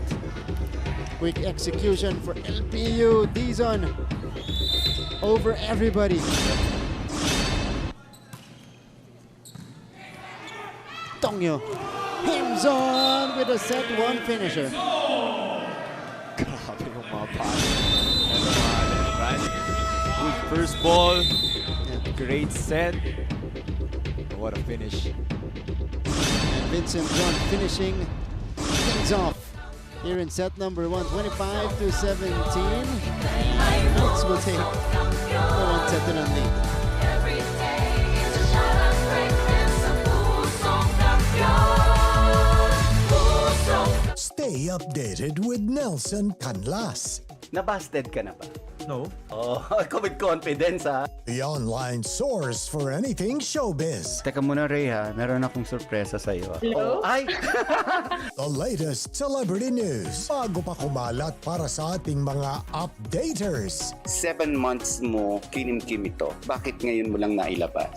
Quick execution for LPU. Tizon over everybody. Tongyo. Hims on with a set 1 finisher. Grabe yung mga pass. Good first ball. Great set. What a finish. And Vincent John finishing things off here in set number 1, 25-17. Knights will take the 1-set lead. Stay updated with Nelson Canlas. Nabasted ka na ba? No. Oh, ako with confidence ha. The online source for anything showbiz. Teka muna Ray ha, meron akong sorpresa sa iyo. Hello? Oh, ay! The latest celebrity news. Bago pa kumalat para sa ating mga updaters. 7 months mo kinim-kim ito. Bakit ngayon mo lang nailabas?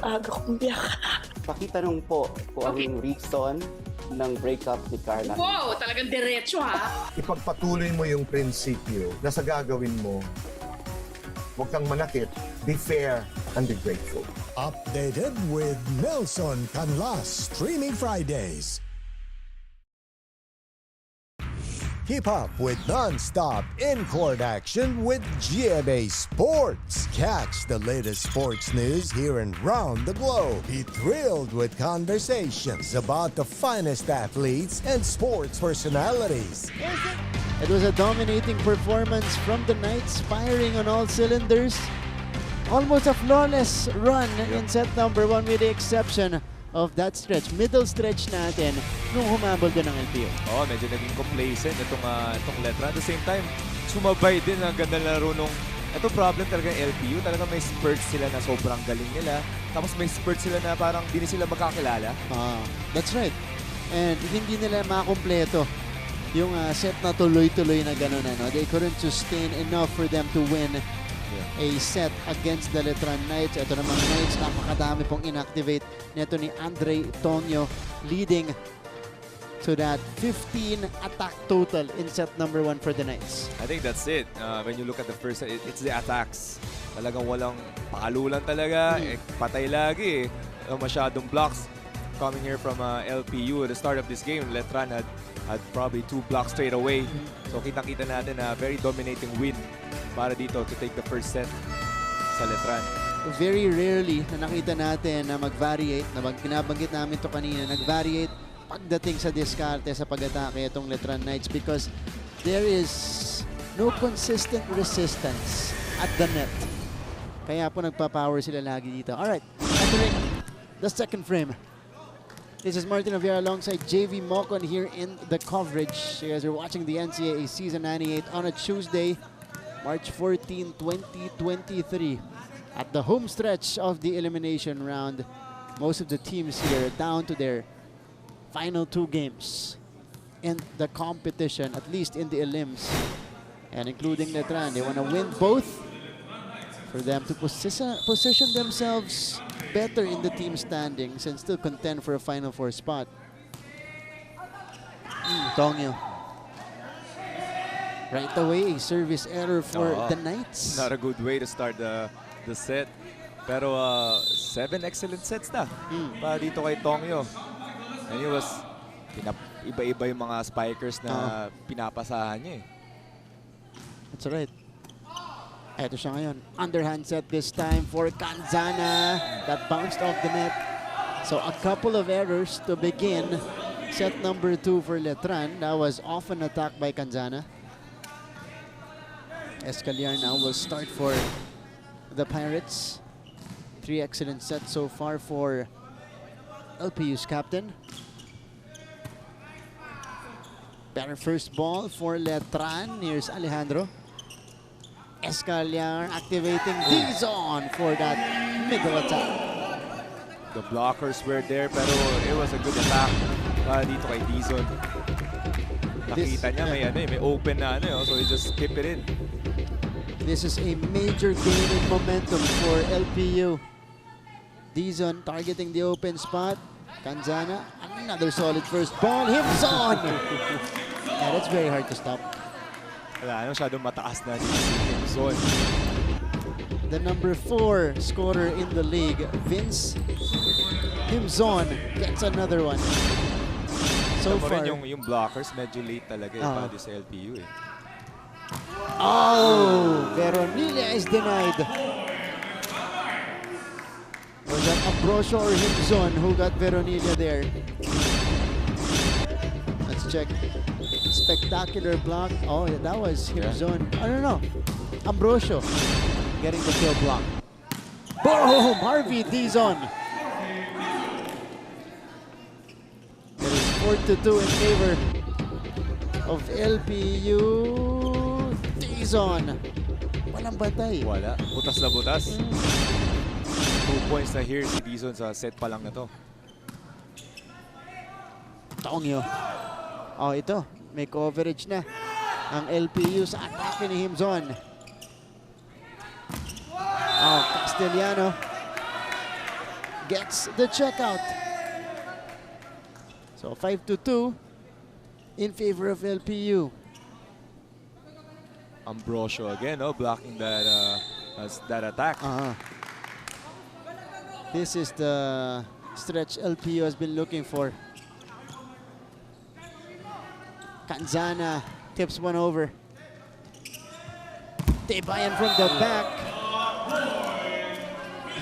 Aga kong biyak. Pakitanong po kung ano yung reason ng breakup ni Carla. Wow, talagang diretso ha. Ipagpatuloy mo yung prinsipyo na sa gagawin mo, huwag kang manakit, be fair, and be grateful. Updated with Nelson Canlas, streaming Fridays. Keep up with non-stop in-court action with GMA Sports. Catch the latest sports news here and round the globe. Be thrilled with conversations about the finest athletes and sports personalities. It was a dominating performance from the Knights, firing on all cylinders. Almost a flawless run in set number 1 with the exception of that stretch, middle stretch natin nung humabol din ng LPU. Oh, medyo naging complacent itong Letran. At the same time, sumabay din ang ganda laro nung ito problem talaga ng LPU. Talaga may spurts sila na sobrang galing nila. Tapos may spurts sila na parang hindi sila magkakilala. That's right. And hindi nila makompleto yung set na tuloy-tuloy na gano'n. They couldn't sustain enough for them to win a set against the Letran Knights. Ito namang Knights, napakadami pong inactivate nito ni Andre Tonyo, leading to that 15 attack total in set number 1 for the Knights. I think that's it. When you look at the first set, it's the attacks. Talagang walang pakalulan talaga. Patay lagi. Masyadong blocks coming here from LPU. At the start of this game, Letran had probably 2 blocks straight away. So kitang-kita natin na very dominating win para dito to take the first set sa Letran. Very rarely na nakita natin na mag-variate, na binabanggit namin to kanina, nag-variate pagdating sa diskarte sa pag-atake itong Letran Knights because there is no consistent resistance at the net. Kaya po nagpa-power sila lagi dito. Alright, entering the second frame. This is Martin Aviera alongside JV Mocon here in the coverage. You guys are watching the NCAA Season 98 on a Tuesday. March 14, 2023. At the home stretch of the elimination round, most of the teams here are down to their final 2 games in the competition, at least in the elims. And including Letran, they want to win both for them to position themselves better in the team standings and still contend for a Final Four spot. Tongyo. Right away, a service error for the Knights. Not a good way to start the set. Pero 7 excellent sets na para dito kay Tongyo. And he was iba-iba yung mga spikers na pinapasahan niya eh. That's right. Ito siya ngayon. Underhand set this time for Kanzana. That bounced off the net. So a couple of errors to begin set number 2 for Letran. That was off an attack by Kanzana. Escaliar now will start for the Pirates. 3 excellent sets so far for LPU's captain. Better first ball for Letran. Here's Alejandro. Escaliar activating Dizon for that middle attack. The blockers were there pero it was a good attack dito kay Dizon. Nakita niya may open na so he just skip it in. This is a major gain in momentum for LPU. Dizon targeting the open spot. Kanzana, another solid first ball. Himson! Yeah, that's very hard to stop. Wala, masyadong mataas na dito si Himson. The number 4 scorer in the league, Vince Himson, gets another one. So far, yung blockers medyo late talaga para sa LPU eh. Oh, Veronilla is denied. Was that Ambrosio or Himson who got Veronilla there? Let's check. Spectacular block. Oh, yeah, that was Himson. I don't know. Ambrosio getting the kill block. Boom! Harvey Dizon. It is 4-2 in favor of LPU. Dizon. Walang bantay. Wala. Butas na butas. 2 points na here si Dizon sa set pa lang na to. Tongyo. Oh, ito. May coverage na ang LPU sa atake ni Himson. Oh, Castellano gets the checkout. So 5-2 in favor of LPU. Ambrosio again, blocking that attack. This is the stretch LPU has been looking for. Kanzana tips one over. Tebayan from the back.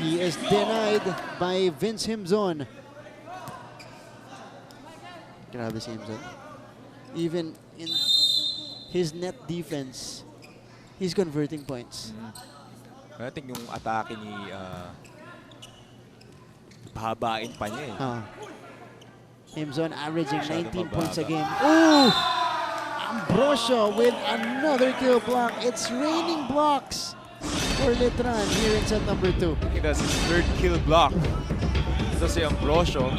He is denied by Vince Himson. Grabe si Himson. Even in his net defense, he's converting points. I think yung atake ni pahabain pa niya eh. Himson averaging 19 points a game. Ooh! Ambrosio with another kill block. It's raining blocks for Letran here in set number 2. I think that's his 3rd kill block. Ito si Ambrosio.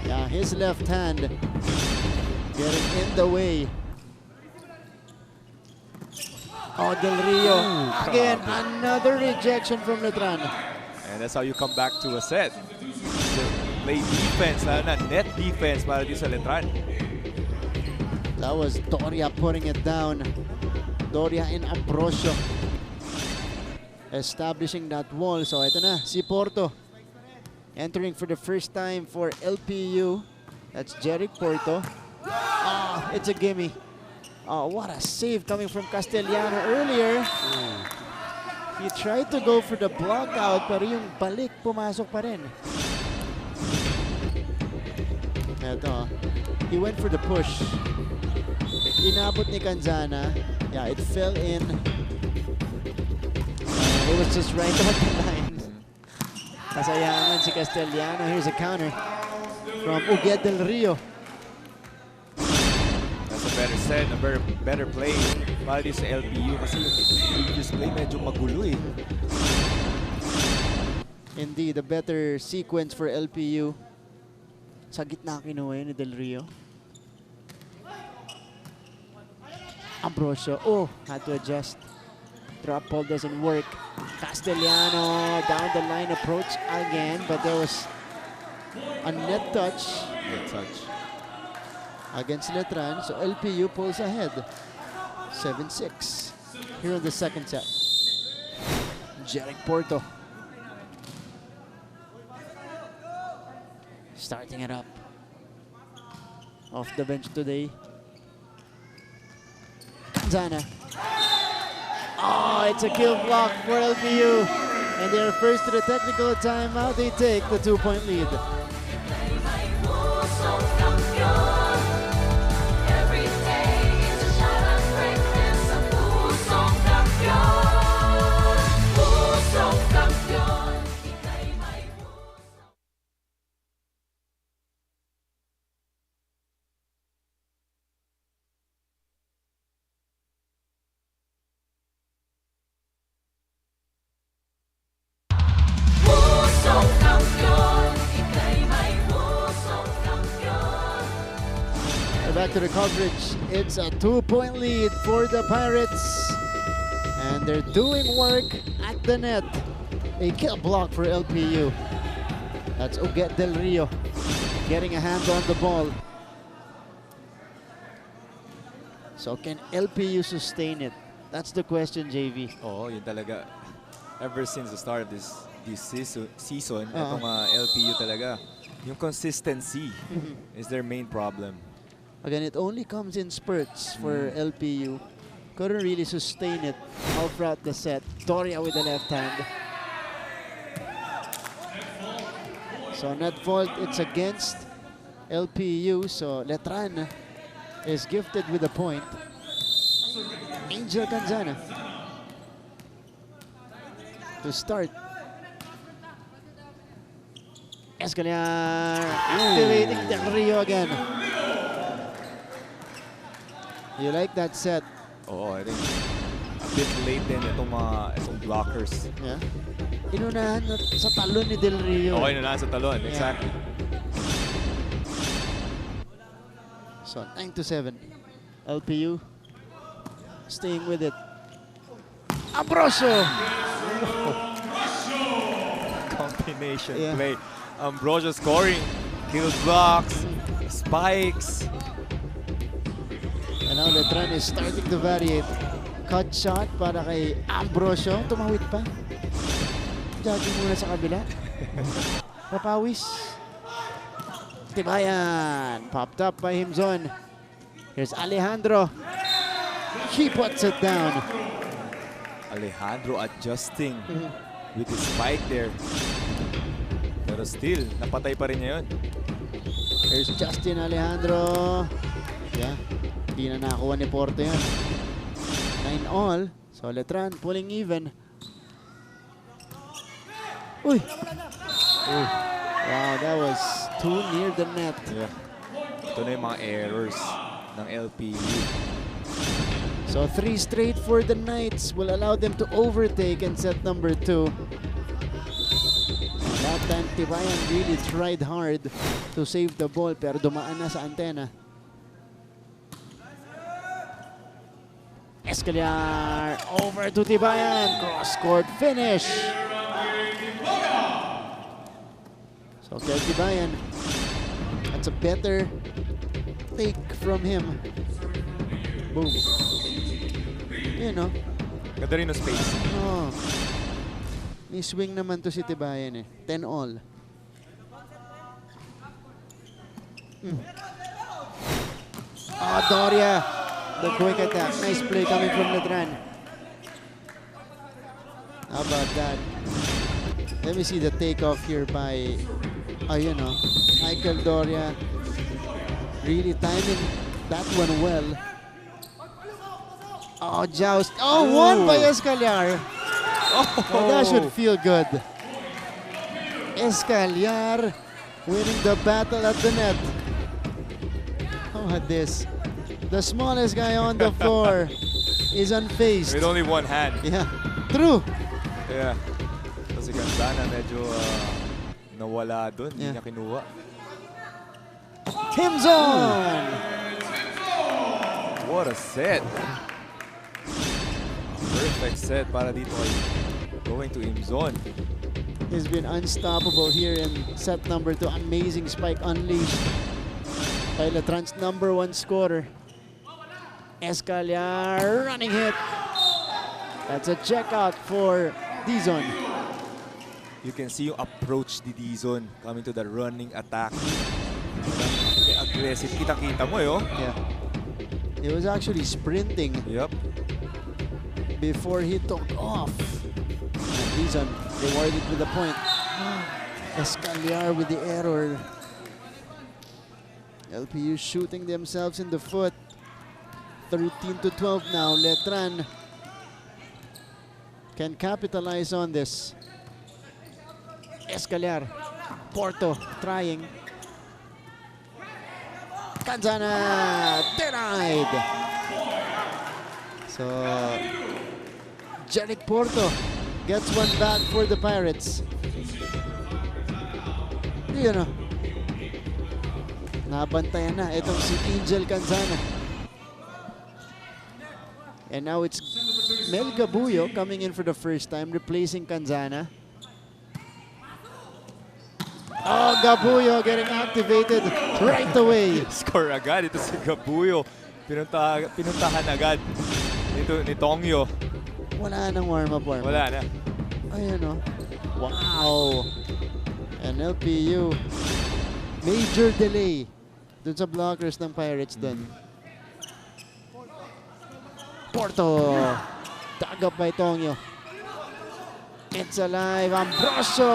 Yeah, his left hand getting in the way. Oh, Del Rio. Again, another rejection from Letran. And that's how you come back to a set. Play defense, net defense para dito sa Letran. That was Doria putting it down. Doria and Ambrosio establishing that wall. So ito na, si Porto entering for the first time for LPU. That's Jeric Porto. It's a gimme. Oh, what a save coming from Castellano earlier. He tried to go for the block out, pero yung balik pumasok pa rin. Ito, he went for the push. Inabot ni Kanzana. Yeah, it fell in. It was just right on the line. Kasayangan si Castellano. Here's a counter from Uguet Del Rio. That's a better said, a very better play para sa LPU kasi yung previous play medyo magulo eh. Indeed, a better sequence for LPU. Sa gitna kinuha yun ni Del Rio. Ambrosio, had to adjust. Drop ball doesn't work. Castellano down the line approach again, but there was a net touch. Net touch. Against Letran, so LPU pulls ahead. 7-6 here in the second set. Jeric Porto starting it up. Off the bench today. Kanzana. Oh, it's a kill block for LPU. And they're first to the technical timeout. They take the 2-point lead. Back to the coverage. It's a 2-point lead for the Pirates. And they're doing work at the net. A kill block for LPU. That's Uget Del Rio getting a hand on the ball. So can LPU sustain it? That's the question, JV. Oo, yun talaga. Ever since the start of this season, itong LPU talaga, yung consistency is their main problem. Again, it only comes in spurts for LPU. Couldn't really sustain it all throughout the set. Doria with the left hand. So net fault, it's against LPU. So Letran is gifted with a point. Angel Kanzana to start. Escaliar activating Del Rio again. You like that set? Oo, I think a bit late din itong blockers. Yeah. Inunahan sa talon ni Del Rio. Okay, inunahan sa talon, yeah. Exactly. So 9-7. LPU staying with it. Ambrosio! Combination play. Ambrosio scoring. Kill blocks, spikes. And now Letran is starting to variate. Cut shot para kay Ambrosio. Tumawid pa. Jogging muna sa kabila. Papawis. Tibayan. Popped up by Himzon. Here's Alejandro. He puts it down. Alejandro adjusting with his spike there. Pero still, napatay pa rin niya yun. Here's Justin Alejandro. Yeah. Hindi na nakakuha ni Porto yan. 9-all. So Letran pulling even. Uy! Wow, that was too near the net. Yeah. Ito na yung mga errors ng LPU. So 3 straight for the Knights will allow them to overtake in set number 2. That time, Tibayan really tried hard to save the ball pero dumaan na sa antena. Escaliar over to Tibayan. Cross-court finish. So, kay Tibayan, that's a better take from him. Boom. You know. Ganda rin ng space. Oh. May swing naman to si Tibayan eh. 10-all. Doria. The quick attack. Nice play coming from Letran. How about that? Let me see the takeoff here by, Michael Doria. Really timing that one well. Oh, joust. Oh, won by Escaliar. Oh, that should feel good. Escaliar winning the battle at the net. How had this? The smallest guy on the floor is unfazed. With only one hand. Yeah, true. Yeah. So si Kanzana medyo nawala dun. Hindi niya kinuha. Timzon! What a set. Perfect set para dito kay going to Imzon. He's been unstoppable here in set number 2. Amazing spike unleashed by Letran's #1 scorer. Escaliar running hit. That's a checkout for Dizon. You can see yung approach ni Dizon coming to the running attack. Aggressive. Kita-kita mo yo. Yeah. He was actually sprinting. Yep. Before he took off. Dizon rewarded with the point. Escaliar with the error. LPU shooting themselves in the foot. 13-12 now. Letran can capitalize on this. Escaliar. Porto trying. Kanzana denied. So Jeric Porto gets one back for the Pirates. You know, nabantayan na itong si Angel Kanzana. And now it's Mel Gabuyo coming in for the first time, replacing Kanzana. Oh, Gabuyo getting activated right away. Score agad. Ito si Gabuyo. Pinuntahan agad ni Tongyo. Wala nang warm-up. Wala na. Ayan o. Wow. And LPU. Major delay dun sa blockers ng Pirates dun. Porto. Dug up by Tongyo. It's alive. Ambrosio.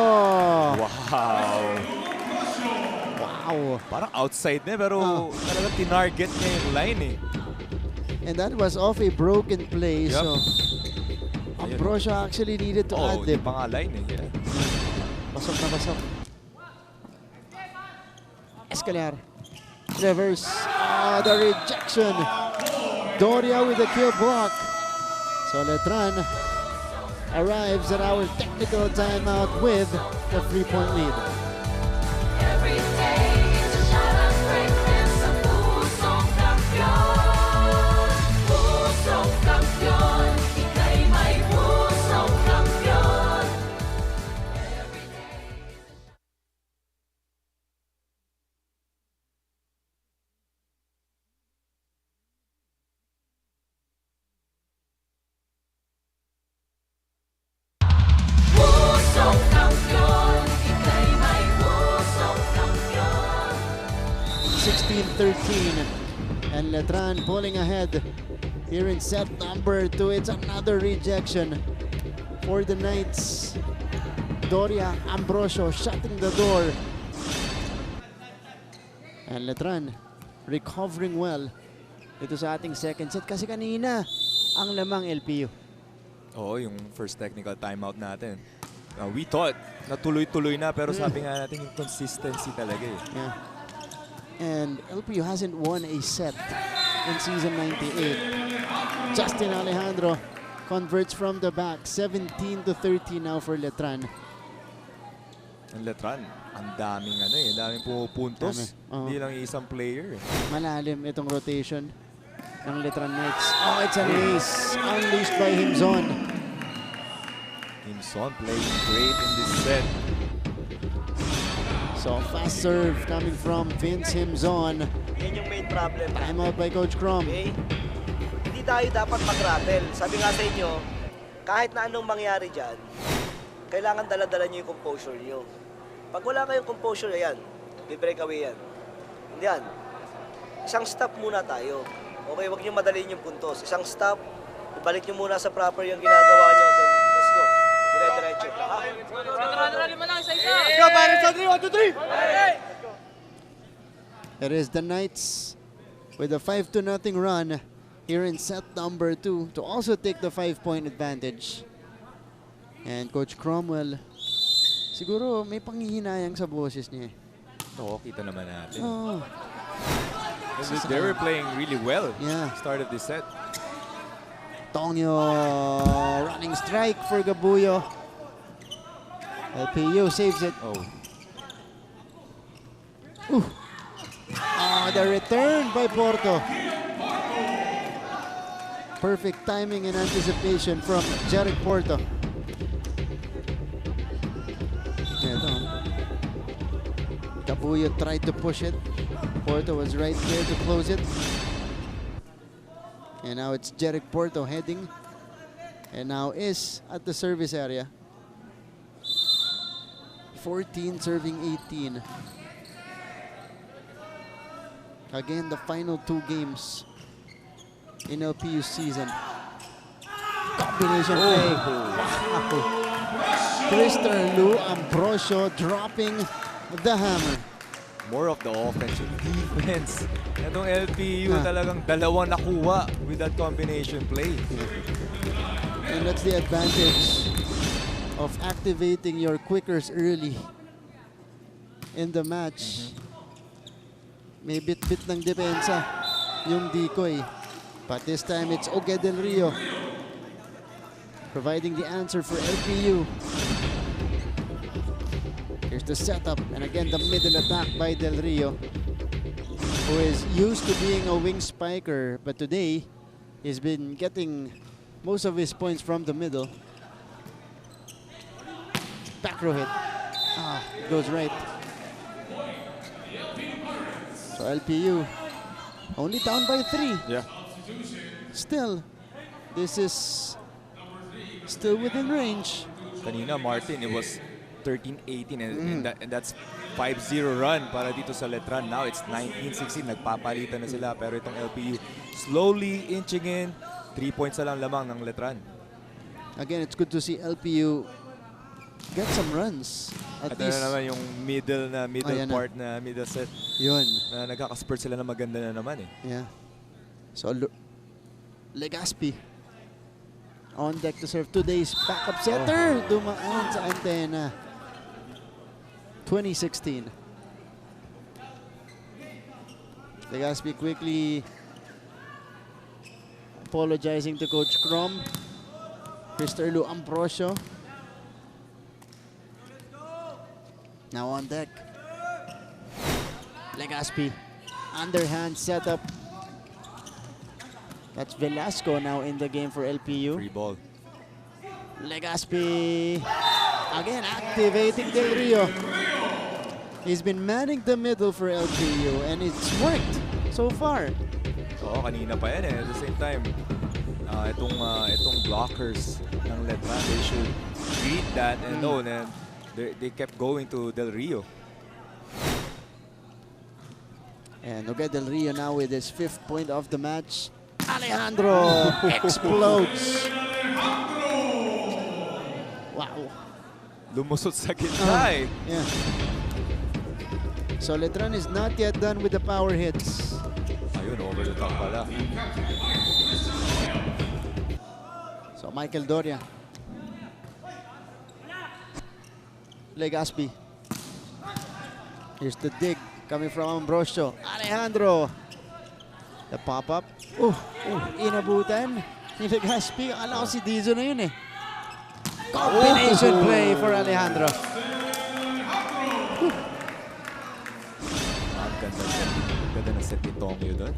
Wow. Wow. Parang outside na pero talagang tinarget niya yung line eh. And that was off a broken play. Yep. So Ambrosio actually needed to add di them. pa nga line eh. Yeah. Pasok na pasok. Escaliar. Reverse. The rejection. Doria with the kill block. So Letran arrives at our technical timeout with the 3-point lead. Every day is a shot of greatness, a pusong kampiyon. Pusong kampiyon, ika'y may pusong kampiyon. Pusong kampiyon, ika'y may pusong kampiyon. 16-13. And Letran pulling ahead here in set number 2. It's another rejection for the Knights. Doria, Ambrosio shutting the door. And Letran recovering well. Ito sa ating second set kasi kanina ang lamang LPU. Oo, yung first technical timeout natin. We thought na tuloy-tuloy na pero sabi nga natin yung consistency talaga eh. Yeah. And LPU hasn't won a set in season 98. Justin Alejandro converts from the back. 17-13 now for Letran. Ang Letran, ang daming daming pumupuntos. Hindi lang isang player. Malalim itong rotation ng Letran Knights. Oh, it's an ace. Unleashed by Himzon. Himzon playing great in this set. So fast serve coming from Vince Himzon. Yan yung main problem. Timeout by Coach Crom. Okay? Hindi tayo dapat mag-rattle. Sabi nga sa inyo, kahit na anong mangyari dyan, kailangan dala-dala nyo yung composure nyo. Pag wala kayong composure, ayan, break away yan. Hindi yan. Isang stop muna tayo. Okay, huwag nyo madaliin yung puntos. Isang stop, ibalik nyo muna sa proper yung ginagawa nyo. Then, let's go. Dire-diretso. Go, Pirates on 3, 1, 2, 3! It is the Knights with a 5-0 run here in set number 2 to also take the 5-point advantage. And Coach Cromwell, siguro may panghihinayang sa boses niya. Oo, kita naman natin. Oh. They were playing really well. Yeah. Start of the set. Tongyo running strike for Gabuyo. LPU saves it. Oh. Ooh. Ah, the return by Porto. Perfect timing and anticipation from Jeric Porto. Ito. Gabuyo tried to push it. Porto was right there to close it. And now it's Jeric Porto heading. And now is at the service area. 14 serving 18. Again, the final 2 games in LPU season. Combination play. Wow. Krister Lu Ambrosio dropping the hammer. More of the offensive defense. Itong LPU talagang dalawang nakuha with that combination play. And that's the advantage of activating your quickers early in the match. May bit-bit ng depensa yung decoy. But this time it's Oge Del Rio providing the answer for LPU. Here's the setup, and again the middle attack by Del Rio, who is used to being a wing spiker, but today he's been getting most of his points from the middle. Back row hit. Ah, it goes right. So LPU only down by 3. Yeah. Still, this is still within range. Kanina, Martin, it was 13-18 and that's 5-0 run para dito sa Letran. Now it's 19-16. Nagpapalitan na sila, pero itong LPU slowly inching in. 3 points na lang lamang ng Letran. Again, it's good to see LPU get some runs. At least naman yung middle part na middle set. Yun. Na nagkakaspurt sila na maganda na naman eh. Yeah. So Legaspi on deck to serve today's backup setter. Dumaan sa antena. 2016. Legaspi quickly apologizing to Coach Crom. Krister Lu Ambrosio now on deck. Legaspi underhand setup. That's Velasco now in the game for LPU. Free ball. Legaspi again activating Del Rio. He's been manning the middle for LPU and it's worked so far. Oo, kanina pa yan eh. At the same time, itong blockers ng Letran, they should read that and know that they kept going to Del Rio. And Oge Del Rio now with his 5th point of the match. Alejandro explodes. Wow. Lumusot sa gitna eh. Yeah. So Letran is not yet done with the power hits. Ayun, over the top pala. So Michael Doria. Legaspi. Here's the dig coming from Ambrosio. Alejandro. The pop-up. Inabutan ni Legaspi. Akala ko si Dizo na yun eh. Combination play for Alejandro. Ganda na set ni Tongyo doon.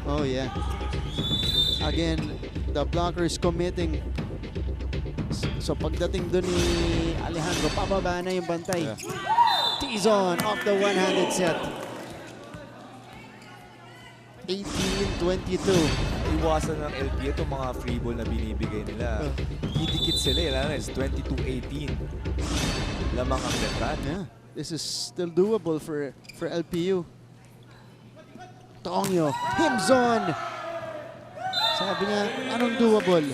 Oh yeah. Again, the blocker is committing. So pagdating doon ni Alejandro, pababa na yung bantay. Yeah. Tizon off the one-handed set. 18-22. Iwasan ng LPU itong mga free ball na binibigay nila. Didikit sila eh. It's 22-18. Lamang ang Letran. Yeah. This is still doable for LPU. Tongyo, Himzon. Sabi niya, anong doable?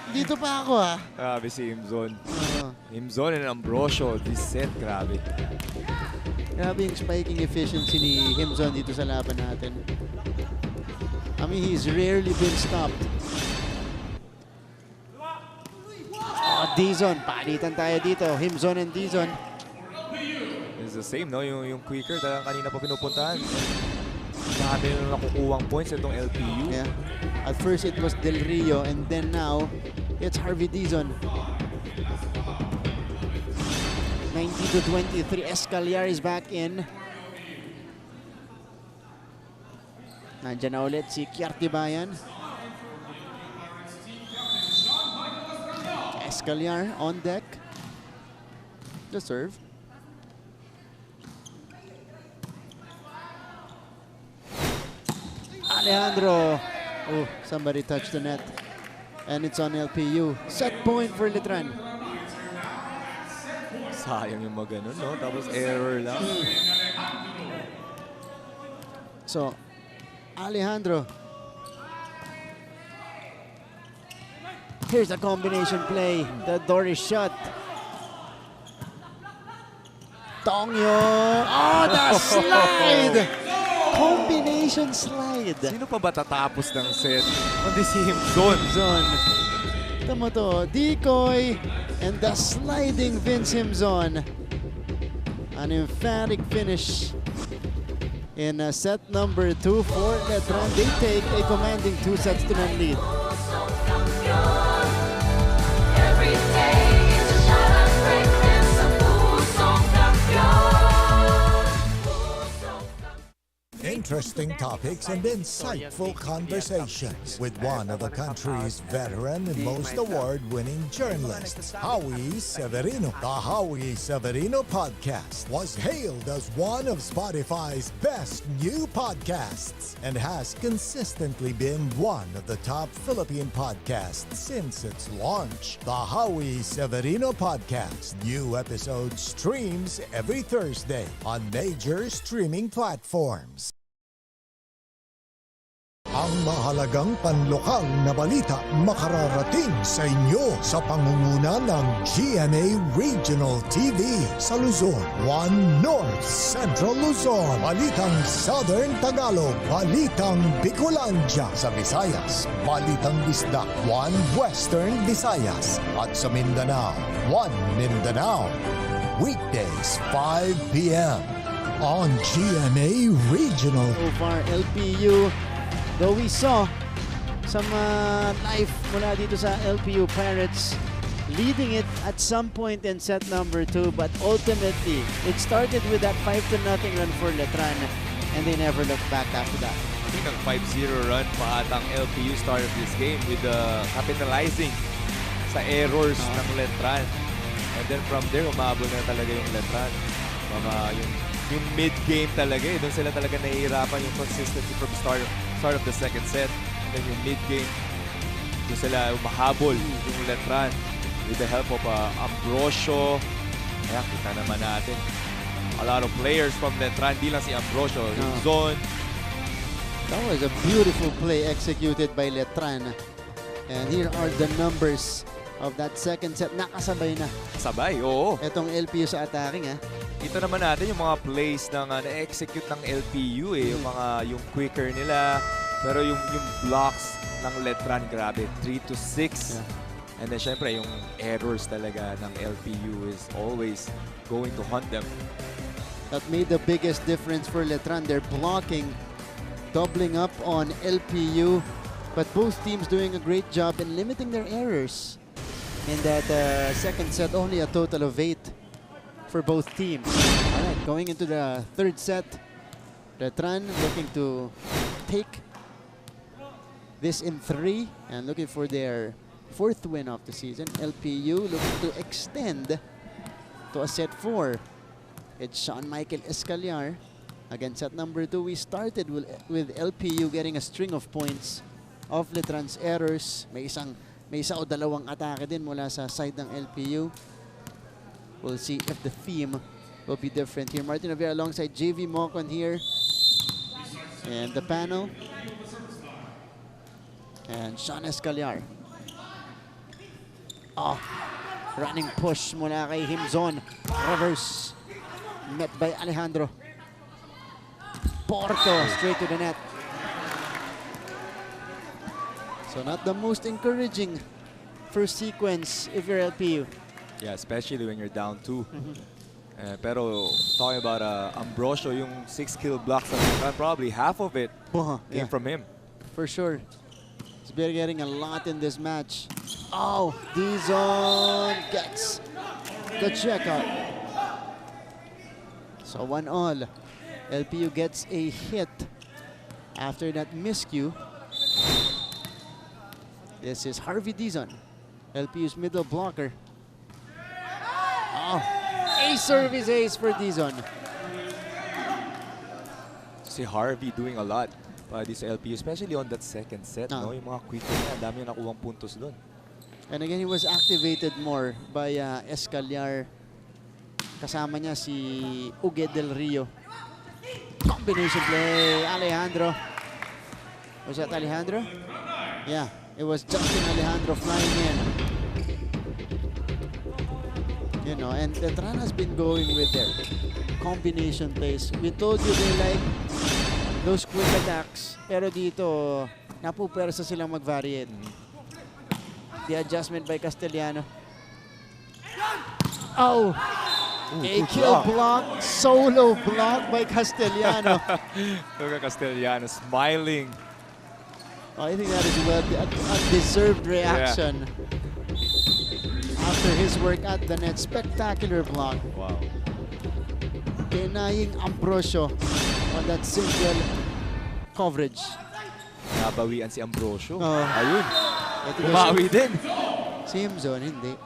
Dito pa ako ha. Grabe si Himzon. Himzon and Ambrosio, this set, grabe. Grabe yung spiking efficiency ni Himzon dito sa laban natin. I mean, he's rarely been stopped. Oh, Dizon. Palitan tayo dito. Himzon and Dizon. is the same, no? Yung quicker, talagang kanina pa pinupuntahan. Dami na nakukuhang points itong LPU. Yeah. At first it was Del Rio, and then now it's Harvey Dizon. 90-23, Escaliar is back in. Nandiyan na ulit si Kiartibayan. Escaliar on deck. The serve. Alejandro. Oh, somebody touched the net. And it's on LPU. Set point for Letran. Sayang yung mga ganun, no? Tapos error lang. So, Alejandro. Here's a combination play. The door is shut. Tongyo. Oh, the slide! Combination slide. Sino pa ba tatapos ng set? Kundi si Himzon. Tama to. Decoy and the sliding Vince Himzon. An emphatic finish in set number 2 for Letran. They take a commanding 2-0 lead. Every day is a shot at greatness, a pusong kampiyon. Interesting topics and insightful conversations with one of the country's veteran and most award-winning journalists, Howie Severino. The Howie Severino podcast was hailed as one of Spotify's best new podcasts and has consistently been one of the top Philippine podcasts since its launch. The Howie Severino podcast. New episodes streams every Thursday on major streaming platforms. Ang mahalagang panlokal na balita makararating sa inyo sa pangunguna ng GMA Regional TV sa Luzon, 1 North Central Luzon, Balitang Southern Tagalog, Balitang Bicolandia sa Visayas, Balitang Bisdak, 1 Western Visayas, at sa Mindanao, 1 Mindanao. Weekdays, 5 p.m. on GMA Regional. So far, LPU. Though we saw some life mula dito sa LPU Pirates leading it at some point in set number 2, but ultimately it started with that 5-0 run for Letran and they never looked back after that. I think ang 5-0 run pa at ang LPU started this game with capitalizing sa errors ng Letran. And then from there, umabot na talaga yung Letran. Yung mid-game talaga, doon sila talaga nahihirapan yung consistency from start of the second set. And then yung mid-game, doon sila umahabol yung Letran with the help of Ambrosio. Kaya kita naman natin. A lot of players from Letran, di lang si Ambrosio, yung zone. That was a beautiful play executed by Letran. And here are the numbers of that second set. Nakasabay na. Sabay, oo. Itong LPU sa attacking, ha? Ito naman natin yung mga plays ng na-execute ng LPU yung quicker nila, pero yung blocks ng Letran, grabe, 3-6. Yeah. And then syempre yung errors talaga ng LPU is always going to hunt them. That made the biggest difference for Letran. They're blocking, doubling up on LPU, but both teams doing a great job in limiting their errors. In that second set, only a total of 8 for both teams. All right, going into the third set, Letran looking to take this in 3 and looking for their 4th win of the season. LPU looking to extend to a set 4. It's Sean Michael Escaliar against set number 2. We started with LPU getting a string of points of Letran's errors. May isa o dalawang atake din mula sa side ng LPU. We'll see if the theme will be different here. Martin Avera alongside JV Mocon here. And the panel. And Sean Escaliar. Oh, running push mula kay Himzon. Reverse. Met by Alejandro. Porto straight to the net. So not the most encouraging first sequence if you're LPU. Yeah, especially when you're down 2. Pero talking about Ambrosio, yung 6-kill blocks ng Letran, probably half of it came from him. For sure. He's been getting a lot in this match. Oh, Dizon gets the checkout. So 1-all. LPU gets a hit after that miscue. This is Harvey Dizon, LPU's middle blocker. Oh, a service ace for Dizon. Si Harvey doing a lot by this LPU, especially on that second set. No? Yung mga quick na, dami yung nakuhang puntos doon. And again, he was activated more by Escaliar. Kasama niya si Uge Del Rio. Combination play, Alejandro. Was that Alejandro? Yeah, it was Justin Alejandro flying in. You know, and Letran has been going with their combination plays. We told you they like those quick attacks. Pero dito, napupersa silang mag-variate. The adjustment by Castellano. Oh! A kill block, solo block by Castellano. Look at Castellano smiling. I think that is a deserved reaction. After his work at the net, spectacular block. Wow. Denying Ambrosio on that single coverage. Nabawian si Ambrosio. Oh. Ayun. Bumawi din. Si Himzon, hindi.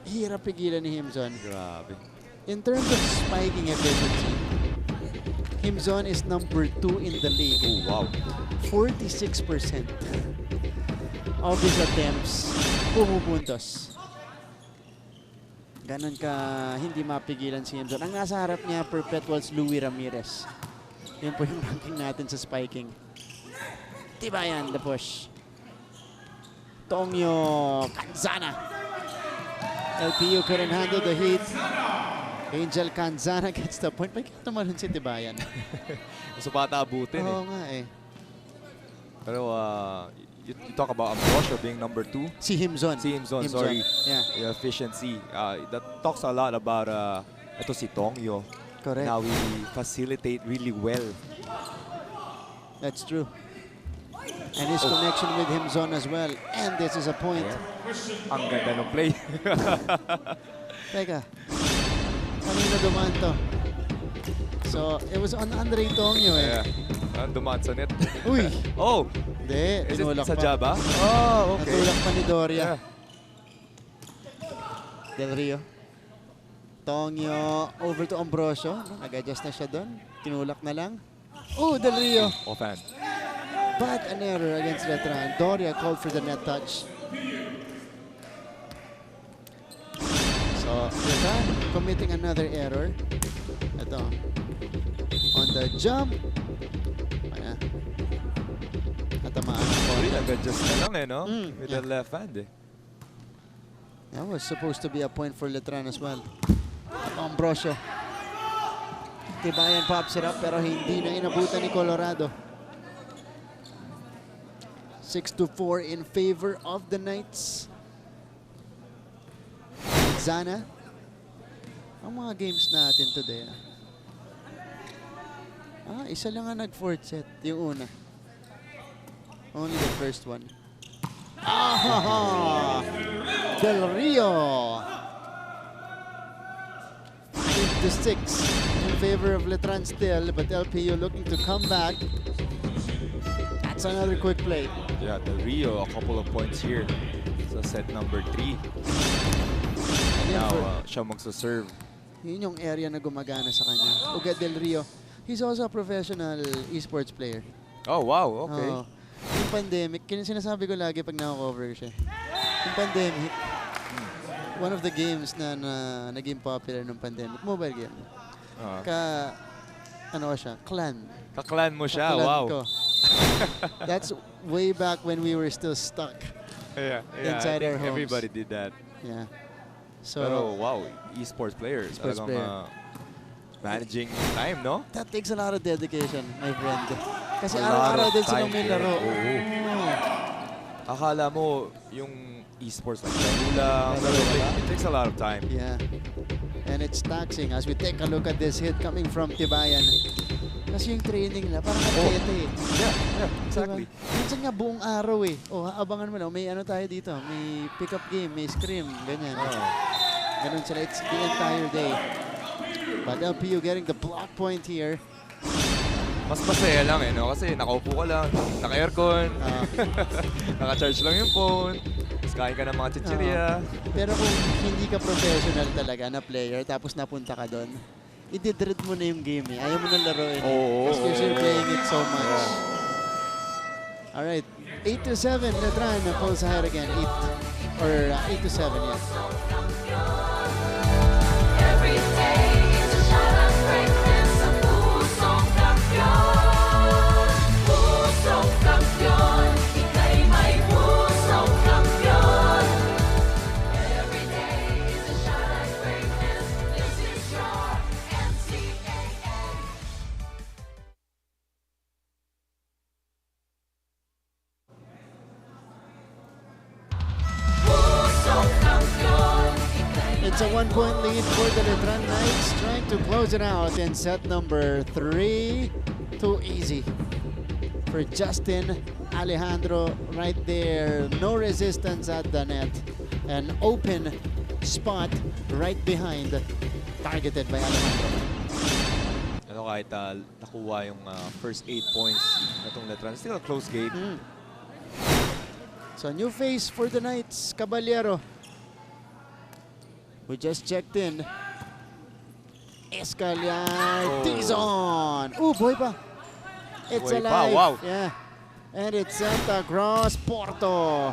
Hirap pigilan ni Himzon. Grabe. In terms of spiking efficiency, Himzon is number 2 in the league. Oh, wow. 46% of his attempts pumupuntos. Ganon ka hindi mapigilan si Himzon. Ang nasa harap niya, Perpetual's Louie Ramirez. Yun po yung ranking natin sa spiking. Tibayan, the push. Tongyo Canzana. LPU couldn't handle the heat. Angel Canzana gets the point. Bakit tumalon si Tibayan? Gusto pa abutin Oo nga eh. Pero you talk about Ambrosio being number 2. Si Himzon. Si Himzon, sorry. Yeah. The efficiency. That talks a lot about ito si Tongyo. Correct. Now we facilitate really well. That's true. And his connection with Himzon as well. And this is a point. Yeah. Ang ganda ng play. Teka. Kanina dumaan to. So, it was on Andre Tongyo eh. Yeah. Dumaan sa net. Uy! Oh! Hindi, tinulak pa. Sa Java? Oh, okay. Natulak pa ni Doria. Yeah. Del Rio. Tongyo over to Ambrosio. Nag-adjust na siya doon. Tinulak na lang. Oh, Del Rio. Offhand. But an error against Letran. Doria called for the net touch. So, Letran committing another error. Ito. On the jump. Ayan. Natamaan ako. Nag-adjust na lang eh, no? With the left hand eh. That was supposed to be a point for Letran as well. Ambrosio. Tibayan pops it up pero hindi na inabutan ni Colorado. 6-4 in favor of the Knights. Zana. Ang mga games natin today. Isa lang nga nag-fourth set. Yung una. Only the first one. Del Rio. 5-6 in favor of Letran still, but LPU looking to come back. That's another quick play. Yeah, Del Rio, a couple of points here. So set number 3. Now, siya magsaserve. Yun yung area na gumagana sa kanya. Ugat Del Rio. He's also a professional esports player. Oh, wow. Okay. Yung pandemic, sinasabi ko lagi pag nako-cover siya. Yung pandemic, one of the games na naging popular nung pandemic, mobile game. Ano siya? Clan. Ka-clan mo siya? Ka-clan Wow. ko. That's way back when we were still stuck inside our homes. Everybody did that. Yeah. So, pero wow, esports players. Managing time, no? That takes a lot of dedication, my friend. Kasi araw-araw din silang may laro. Akala mo yung esports like laro lang. It takes a lot of time. Yeah. And it's taxing as we take a look at this hit coming from Tibayan. Kasi yung training nila, parang atleta eh. Yeah, exactly. Diba? Minsan nga buong araw eh. Abangan mo lang, may ano tayo dito, may pick-up game, may scrim, ganyan. Ganun sila, it's the entire day. But LPU getting the block point here. Mas masaya lang eh, no? Kasi nakaupo ka lang, naka-aircon, naka-charge lang yung phone, tapos kain ka ng mga chichirya. Pero kung hindi ka professional talaga na player, tapos napunta ka doon, i-dread mo na yung game eh. Ayaw mo na laruin. Because you're playing it so much. Alright, 8-7, Letran pulls ahead again. 8-7, yeah. Every day is a shot at greatness, a pusong kampiyon. Pusong kampiyon, ika'y may pusong kampiyon. Every day is a shot at greatness, this is your NCAA. Pusong kampiyon. It's a 1-point lead for the Letran Knights, trying to close it out in set number 3. Too easy for Justin Alejandro right there. No resistance at the net. An open spot right behind, targeted by Alejandro. Ano kahit nakuha yung first 8 points na itong Letran, still a close game. So new face for the Knights, Caballero. We just checked in. Escaliar, Tizon. Oh, boy pa. It's Boy alive. pa, wow. Yeah. And it's Santa Cruz, Porto.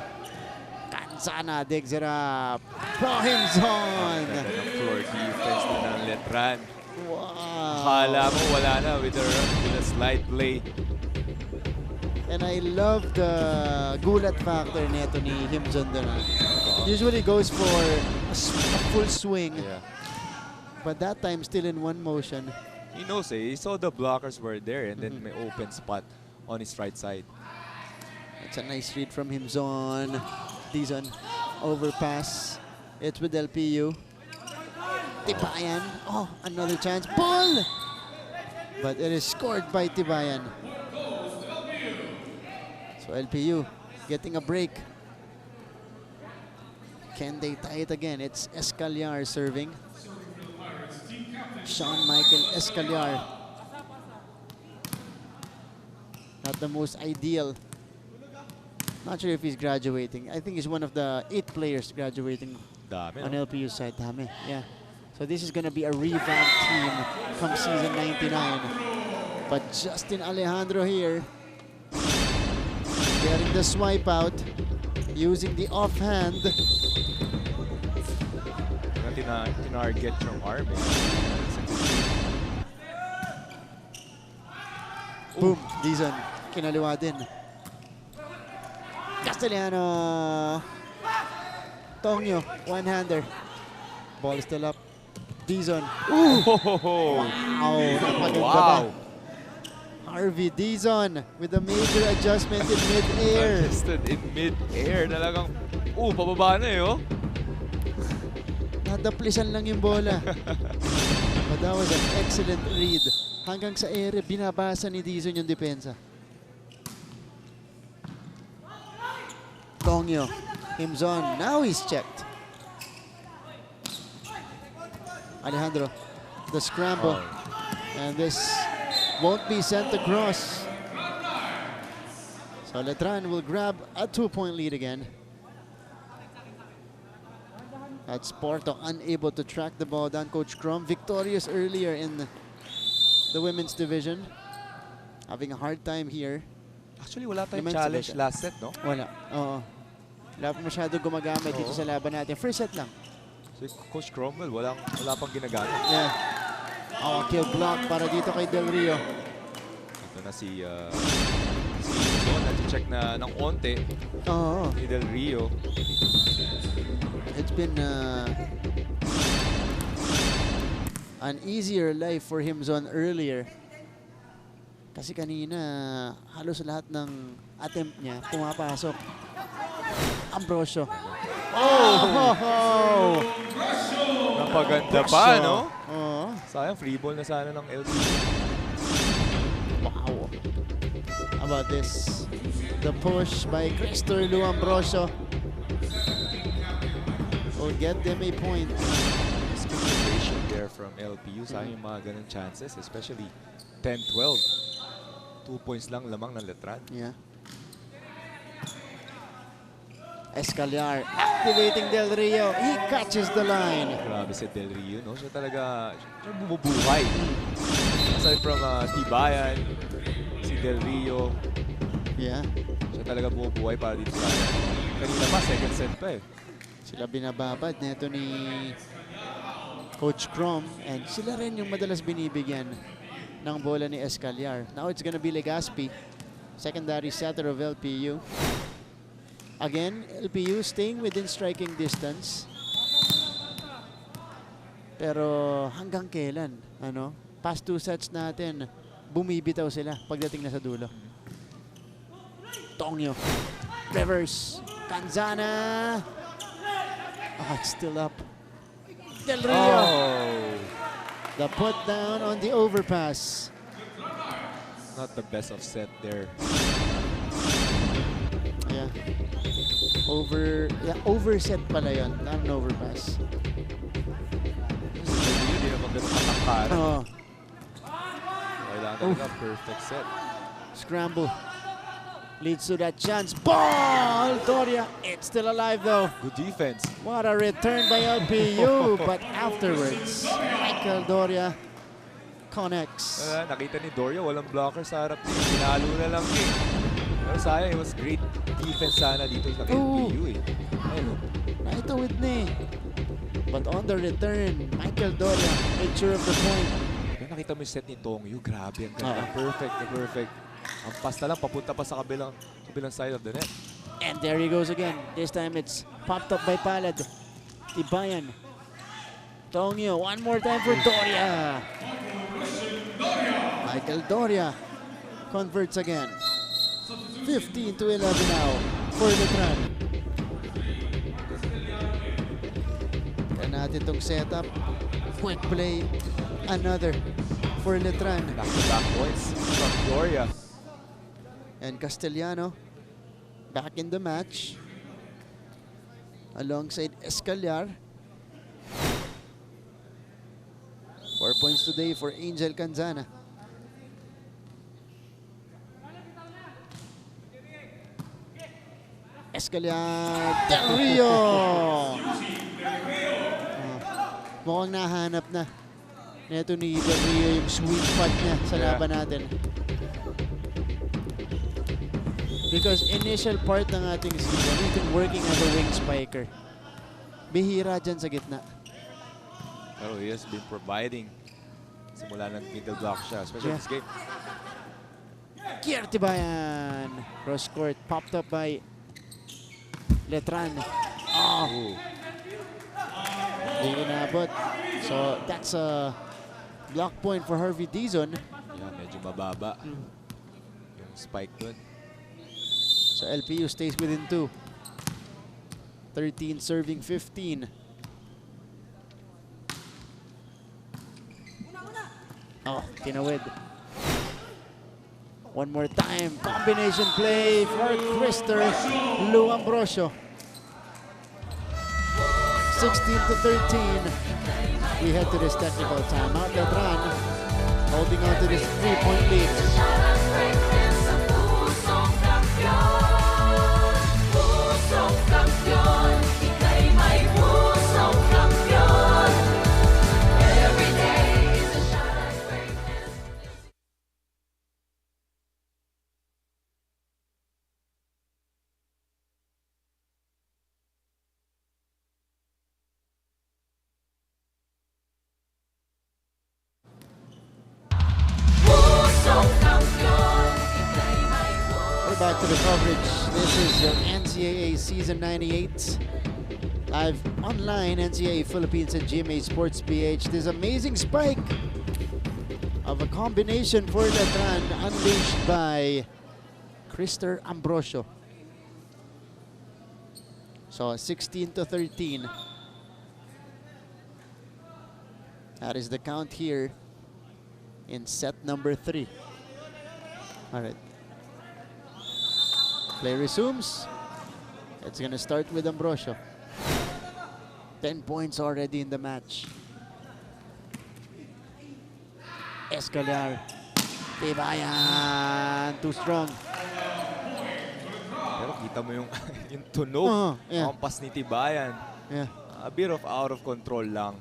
Cansana digs it up. Bohimzon. Ganda ng floor defense na ng Letran. Wow. Akala mo wala na with a slide play. And I love the gulat factor neto ni Himzon doon. Usually goes for a full swing. Yeah. But that time still in one motion. He knows eh. He saw the blockers were there and then may open spot on his right side. It's a nice read from Himzon. Dizon overpass. It's with LPU. Tibayan. Oh, another chance. Ball! But it is scored by Tibayan. So LPU getting a break. Can they tie it again? It's Escaliar serving. Sean Michael Escaliar. Not the most ideal. Not sure if he's graduating. I think he's one of the 8 players graduating on LPU side. Dami, yeah. So this is going to be a revamped team come season 99. But Justin Alejandro here, getting the swipe out, using the offhand. Tinarget yung arm eh. Boom, Dizon, kinaliwa din. Castellano. Tongyo, one-hander. Ball still up. Dizon. Wow. Harvey Dizon with a major adjustment in mid-air. Adjusted in mid-air. Talagang, pababa na eh, oh. Nadaplisan lang yung bola. But that was an excellent read. Hanggang sa ere, binabasa ni Dizon yung depensa. Tongyo. Himzon. Now he's checked. Alejandro. The scramble. And this won't be sent across. So Letran will grab a 2-point lead again. That's Porto unable to track the ball down. Coach Crom victorious earlier in the women's division. Having a hard time here. Actually, wala tayong challenge last set, no? Wala. Oo. Wala pa masyado gumagamit dito sa laban natin. First set lang. So Coach Cromwell, wala pang ginagamit. Yeah. Kill block para dito kay Del Rio. Ito na si Don, nag-check na ng onte ni Del Rio. It's been an easier life for Himzon earlier. Kasi kanina, halos lahat ng attempt niya pumapasok. Ambrosio. Napaganda pa, no? Oo. Sayang, free ball na sana ng LPU. Wow. How about this? The push by Cristo Ambrosio will get them a point. Communication there from LPU. Sayang yung mga ganun chances, especially 10-12. 2 points lang lamang ng Letran. Yeah. Escaliar activating Del Rio. He catches the line. Grabe si Del Rio, no? Siya talaga, siya bumubuhay. Aside from Tibayan, si Del Rio. Yeah. Siya talaga bumubuhay para dito sa kanina pa, second set pa eh. Sila binababad neto ni Coach Crom, and sila rin yung madalas binibigyan ng bola ni Escaliar. Now it's gonna be Legaspi, secondary setter of LPU. Again, LPU staying within striking distance. Pero hanggang kailan? Ano? Past 2 sets natin, bumibitaw sila pagdating na sa dulo. Tongyo. Reverse. Canzana. Oh, it's still up. Del Rio. Oh. The put down on the overpass. Not the best of set there. Yeah. Overset pala yun. Not an overpass. Hindi naman ganun katangkaran. Oh. Kailangan talaga perfect set. Scramble. Leads to that chance. Ball! Doria. It's still alive though. Good defense. What a return by LPU. But afterwards, Michael Doria connects. Nakita ni Doria, walang blocker sa harap niya. Pinalo na lang eh. Pero sayang, it was great defense sana dito sa LPU eh. Ayun. Right with me. But on the return, Michael Doria made sure of the point. Nakita mo yung set ni Tongyu. Grabe, ang ganda. Perfect na perfect. Ang pass na lang, papunta pa sa kabilang side of the net. And there he goes again. This time it's popped up by Palad. Tibayan. Tongyo, one more time for Doria. Michael Doria converts again. 15-11 now for Letran. Kaya natin itong setup. Quick play. Another for Letran. Back-to-back points from Doria. And Castellano back in the match alongside Escaliar. 4 points today for Angel Canzana. Escaliar, Del Rio! Mukhang nahanap na neto ni Del Rio yung sweet spot niya sa laban natin. Because initial part ng ating season, we've been working as a wing spiker. Bihira dyan sa gitna. Oh, he has been providing simula ng middle block siya, especially this game. Kiertibayan. Cross court, popped up by Letran. Oh! Hindi inabot. So, that's a block point for Harvey Dizon. Yeah, medyo mababa yung spike dun. So LPU stays within 2. 13 serving 15. Oh, kinawid. One more time. Combination play for Crister Ambrosio. 16-13. We head to this technical timeout. Letran holding on to this 3-point lead. Back to the coverage. This is your NCAA Season 98. Live online, NCAA Philippines and GMA Sports PH. This amazing spike of a combination for Letran unleashed by Crister Ambrosio. So 16-13. That is the count here in set number 3. All right. Play resumes. It's gonna start with Ambrosio. 10 points already in the match. Escolar. Tibayan. Too strong. Pero kita mo yung, yung tunog. Yeah. Kampas ni Tibayan. Yeah. A bit of out of control lang.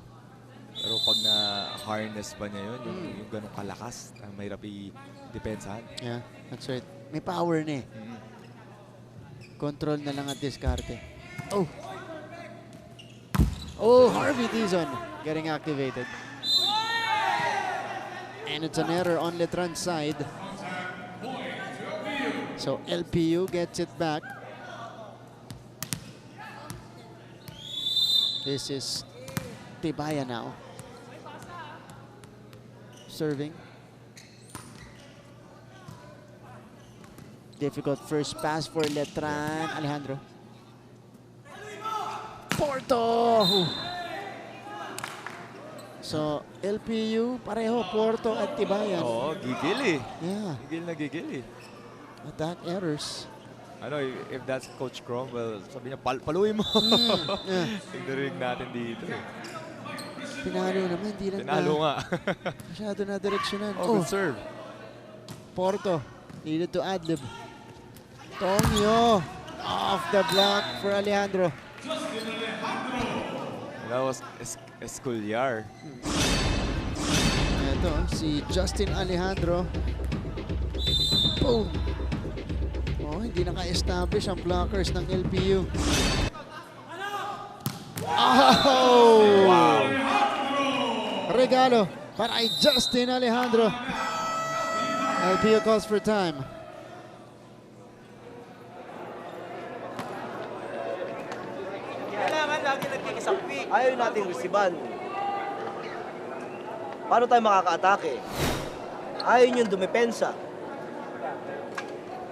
Pero pag na-harness ba niya yun, yung ganong kalakas, mahirap i-depensahan. Yeah, that's right. May power na eh. Control na lang at diskarte. Oh! Oh, Harvey Dizon getting activated. And it's an error on Letran's side. So LPU gets it back. This is Tibaya now. Serving. Difficult first pass for Letran. Alejandro. Porto! So, LPU, pareho, Porto at Tibayan. Oo, gigil eh. Yeah. Gigil na gigil eh. Attack errors. Ano, if that's Coach Cromwell, sabi niya, paluin mo. Yeah. Tignan natin dito eh. Pinalo naman, hindi lang Pinalo nga. masyado na direksyonan. Oh, good serve. Porto needed to ad-lib. Tonyo off the block for Alejandro. That was Escolar. Ito, si Justin Alejandro. Boom! Oh, hindi naka-establish ang blockers ng LPU. Oh! Wow! Regalo para kay Justin Alejandro. LPU calls for time. Kailangan lagi nagkikisakpi. Ayaw natin resiban. Paano tayo makaka-atake? Ayaw nyo dumepensa.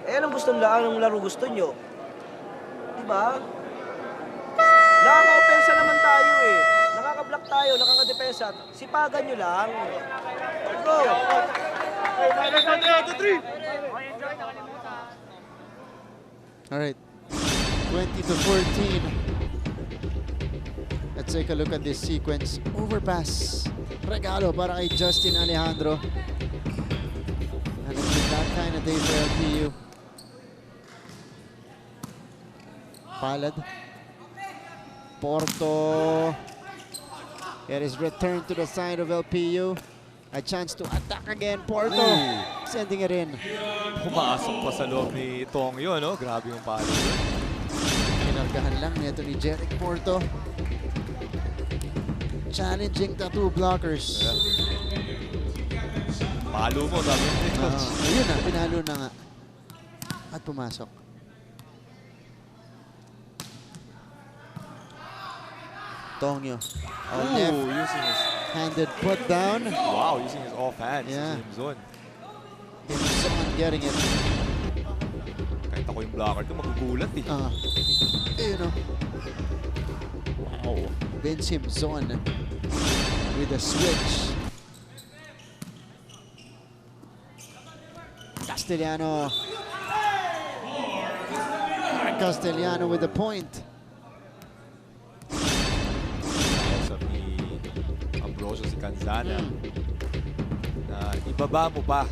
Eh, anong laro gusto nyo? Diba? Nakaka-opensa naman tayo eh. Nakaka-block tayo, nakaka-depensa. Sipagan nyo lang. Go! Alright. 20 to 14. Let's take a look at this sequence. Overpass. Regalo para kay Justin Alejandro. And it's been that kind of day for LPU. Palad. Porto. It is returned to the side of LPU. A chance to attack again. Porto. Sending it in. Pumasok pa sa loob ni Tongyo, no? Grabe yung palo. Kinargahan lang nito ni Jeric Porto. Challenging the two blockers. Palo mo, sabi ni Coach. Ayun na, pinalo na nga. At pumasok. Tongyo. Using his handed put down. Wow, using his off hands. Yeah. Game zone. Someone getting it. Kahit ako yung blocker ito, magugulat eh. Ayun o. Wow. Ben Simpson with a switch. Castellano. Castellano with the point. Kausap ni Ambrosio si Canzana na ibaba mo pa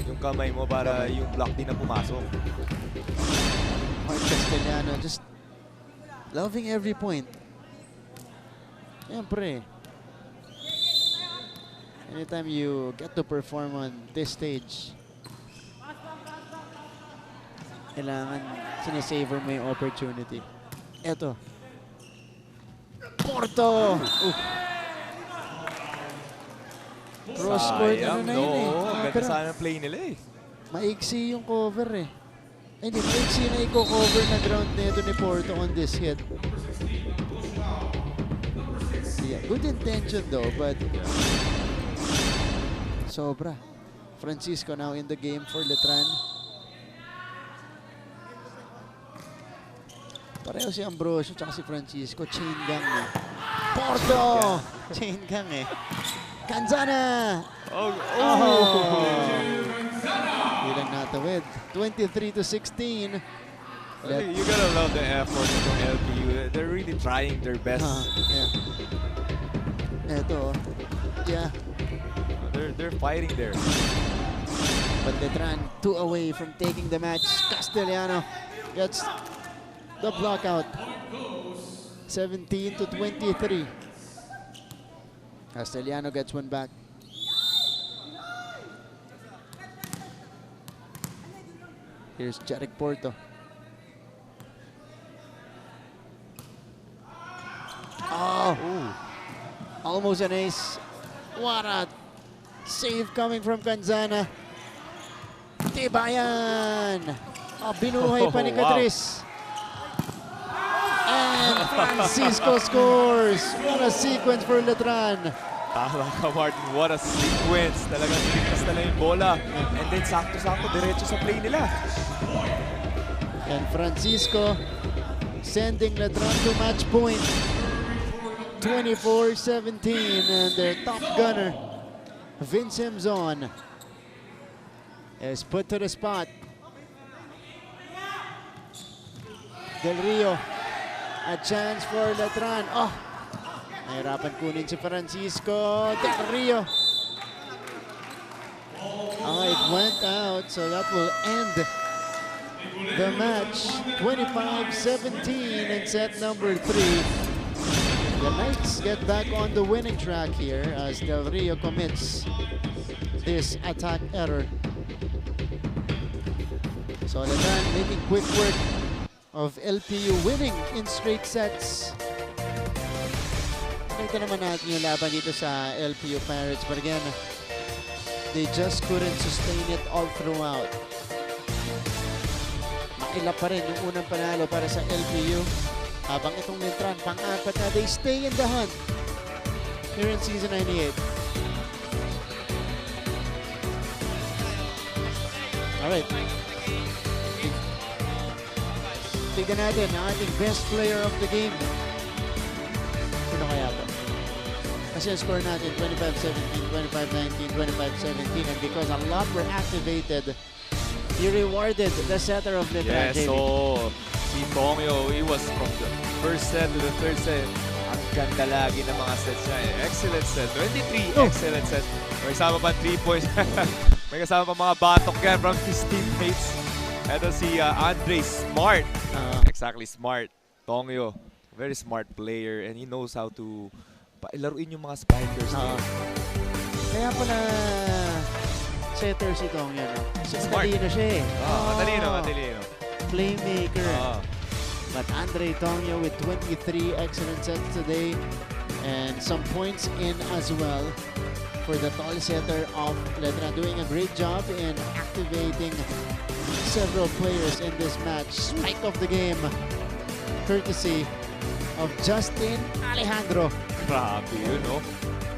yung kamay mo para yung block din na pumasok. Castellano just loving every point. Siyempre, anytime you get to perform on this stage, kailangan sinesavor mo yung opportunity. Eto. Porto! Cross-court ano na yun eh. Ganda sana play nila eh. Maiksi yung cover eh. Ay, hindi, maiksi na i-cover na ground nito ni Porto on this hit. Yeah, good intention though, but sobra. Francisco now in the game for Letran. Pareho si Ambrosio tsaka si Francisco. Chain gang eh. Porto! Chain gang eh. Canzana! Oh! Bilang natawid. 23-16. You gotta love the effort of LPU. They're really trying their best. Eto. Yeah. They're fighting there. But Letran 2 away from taking the match. Castellano gets the block out. 17-23. Castellano gets one back. Here's Jeric Porto. Oh! Almost an ace. What a save coming from Canzana. Tibayan! Oh, binuhay pa ni Catrice. And Francisco scores! What a sequence for Letran. Tama ka, Martin. What a sequence. Talagang niligtas na lang yung bola. And then sakto-sakto, diretso sa play nila. And Francisco sending Letran to match point. 24-17, and their top gunner, Vince Himzon, is put to the spot. Del Rio, a chance for Letran. Oh, nahirapan kunin si Francisco. Del Rio. Oh, it went out, so that will end the match. 25-17 in set number 3. The Knights get back on the winning track here as Del Rio commits this attack error. So Letran making quick work of LPU winning in straight sets. Nakita naman natin yung laban dito sa LPU Pirates, but again, they just couldn't sustain it all throughout. Maila pa rin yung unang panalo para sa LPU. Habang itong Letran, pang-apat na, they stay in the hunt here in Season 98. Alright. Tignan natin ang ating best player of the game. Sino kaya ba? Kasi ang score natin, 25-17, 25-19, 25-17. And because a lot were activated, he rewarded the setter of Letran. Yes, so si Tongyo, he was from the first set to the third set. Ang ganda lagi ng mga sets niya. Excellent set. 23, excellent set. May kasama pa 3 points. May kasama pa mga batok yan from his teammates. Ito si Andre Smart. Exactly, Smart. Tongyo, very smart player and he knows how to pailaruin yung mga spikers. Kaya pala setter si Tongyo, no? Matalino siya eh. Matalino. Playmaker. But Andre Tongyo with 23 excellent sets today and some points in as well for the tall setter of Letran, doing a great job in activating several players in this match. Spike of the game, courtesy of Justin Alejandro. Grabe yun, no?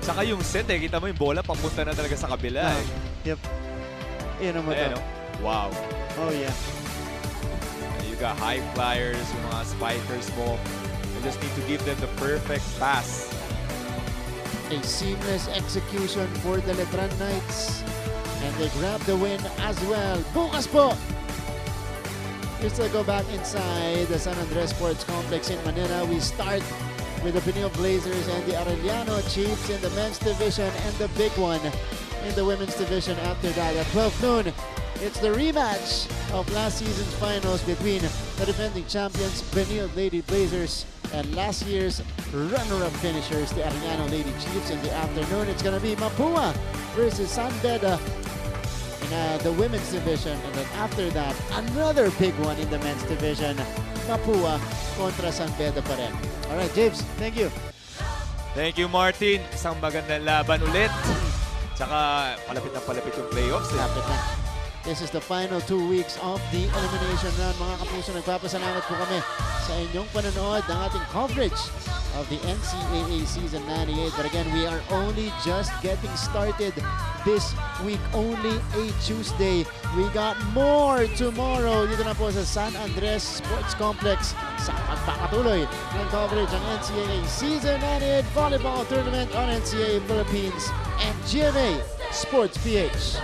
Saka yung set eh, kita mo yung bola papunta na talaga sa kabila eh. Yep. Yun naman to. Wow. Oh yeah. You got high flyers, yung mga spikers mo. You just need to give them the perfect pass. A seamless execution for the Letran Knights. And they grab the win as well. Bukas po! We still go back inside the San Andres Sports Complex in Manila. We start with the Pineo Blazers and the Arellano Chiefs in the men's division and the big one in the women's division after that at 12 noon. It's the rematch of last season's finals between the defending champions, Benil Lady Blazers, and last year's runner-up finishers, the Arellano Lady Chiefs. In the afternoon, it's going to be Mapua versus San Beda in the women's division. And then after that, another big one in the men's division, Mapua kontra San Beda pa rin. All right, James, thank you. Thank you, Martin. Isang magandang laban ulit. Tsaka palapit na palapit yung playoffs. Lapit na. This is the final 2 weeks of the elimination round. Mga kapuso, nagpapasalamat po kami sa inyong panonood ng ating coverage of the NCAA Season 98. But again, we are only just getting started this week, only a Tuesday. We got more tomorrow dito na po sa San Andres Sports Complex sa pagpapatuloy ng coverage ng NCAA Season 98 Volleyball Tournament on NCAA Philippines and GMA Sports PH.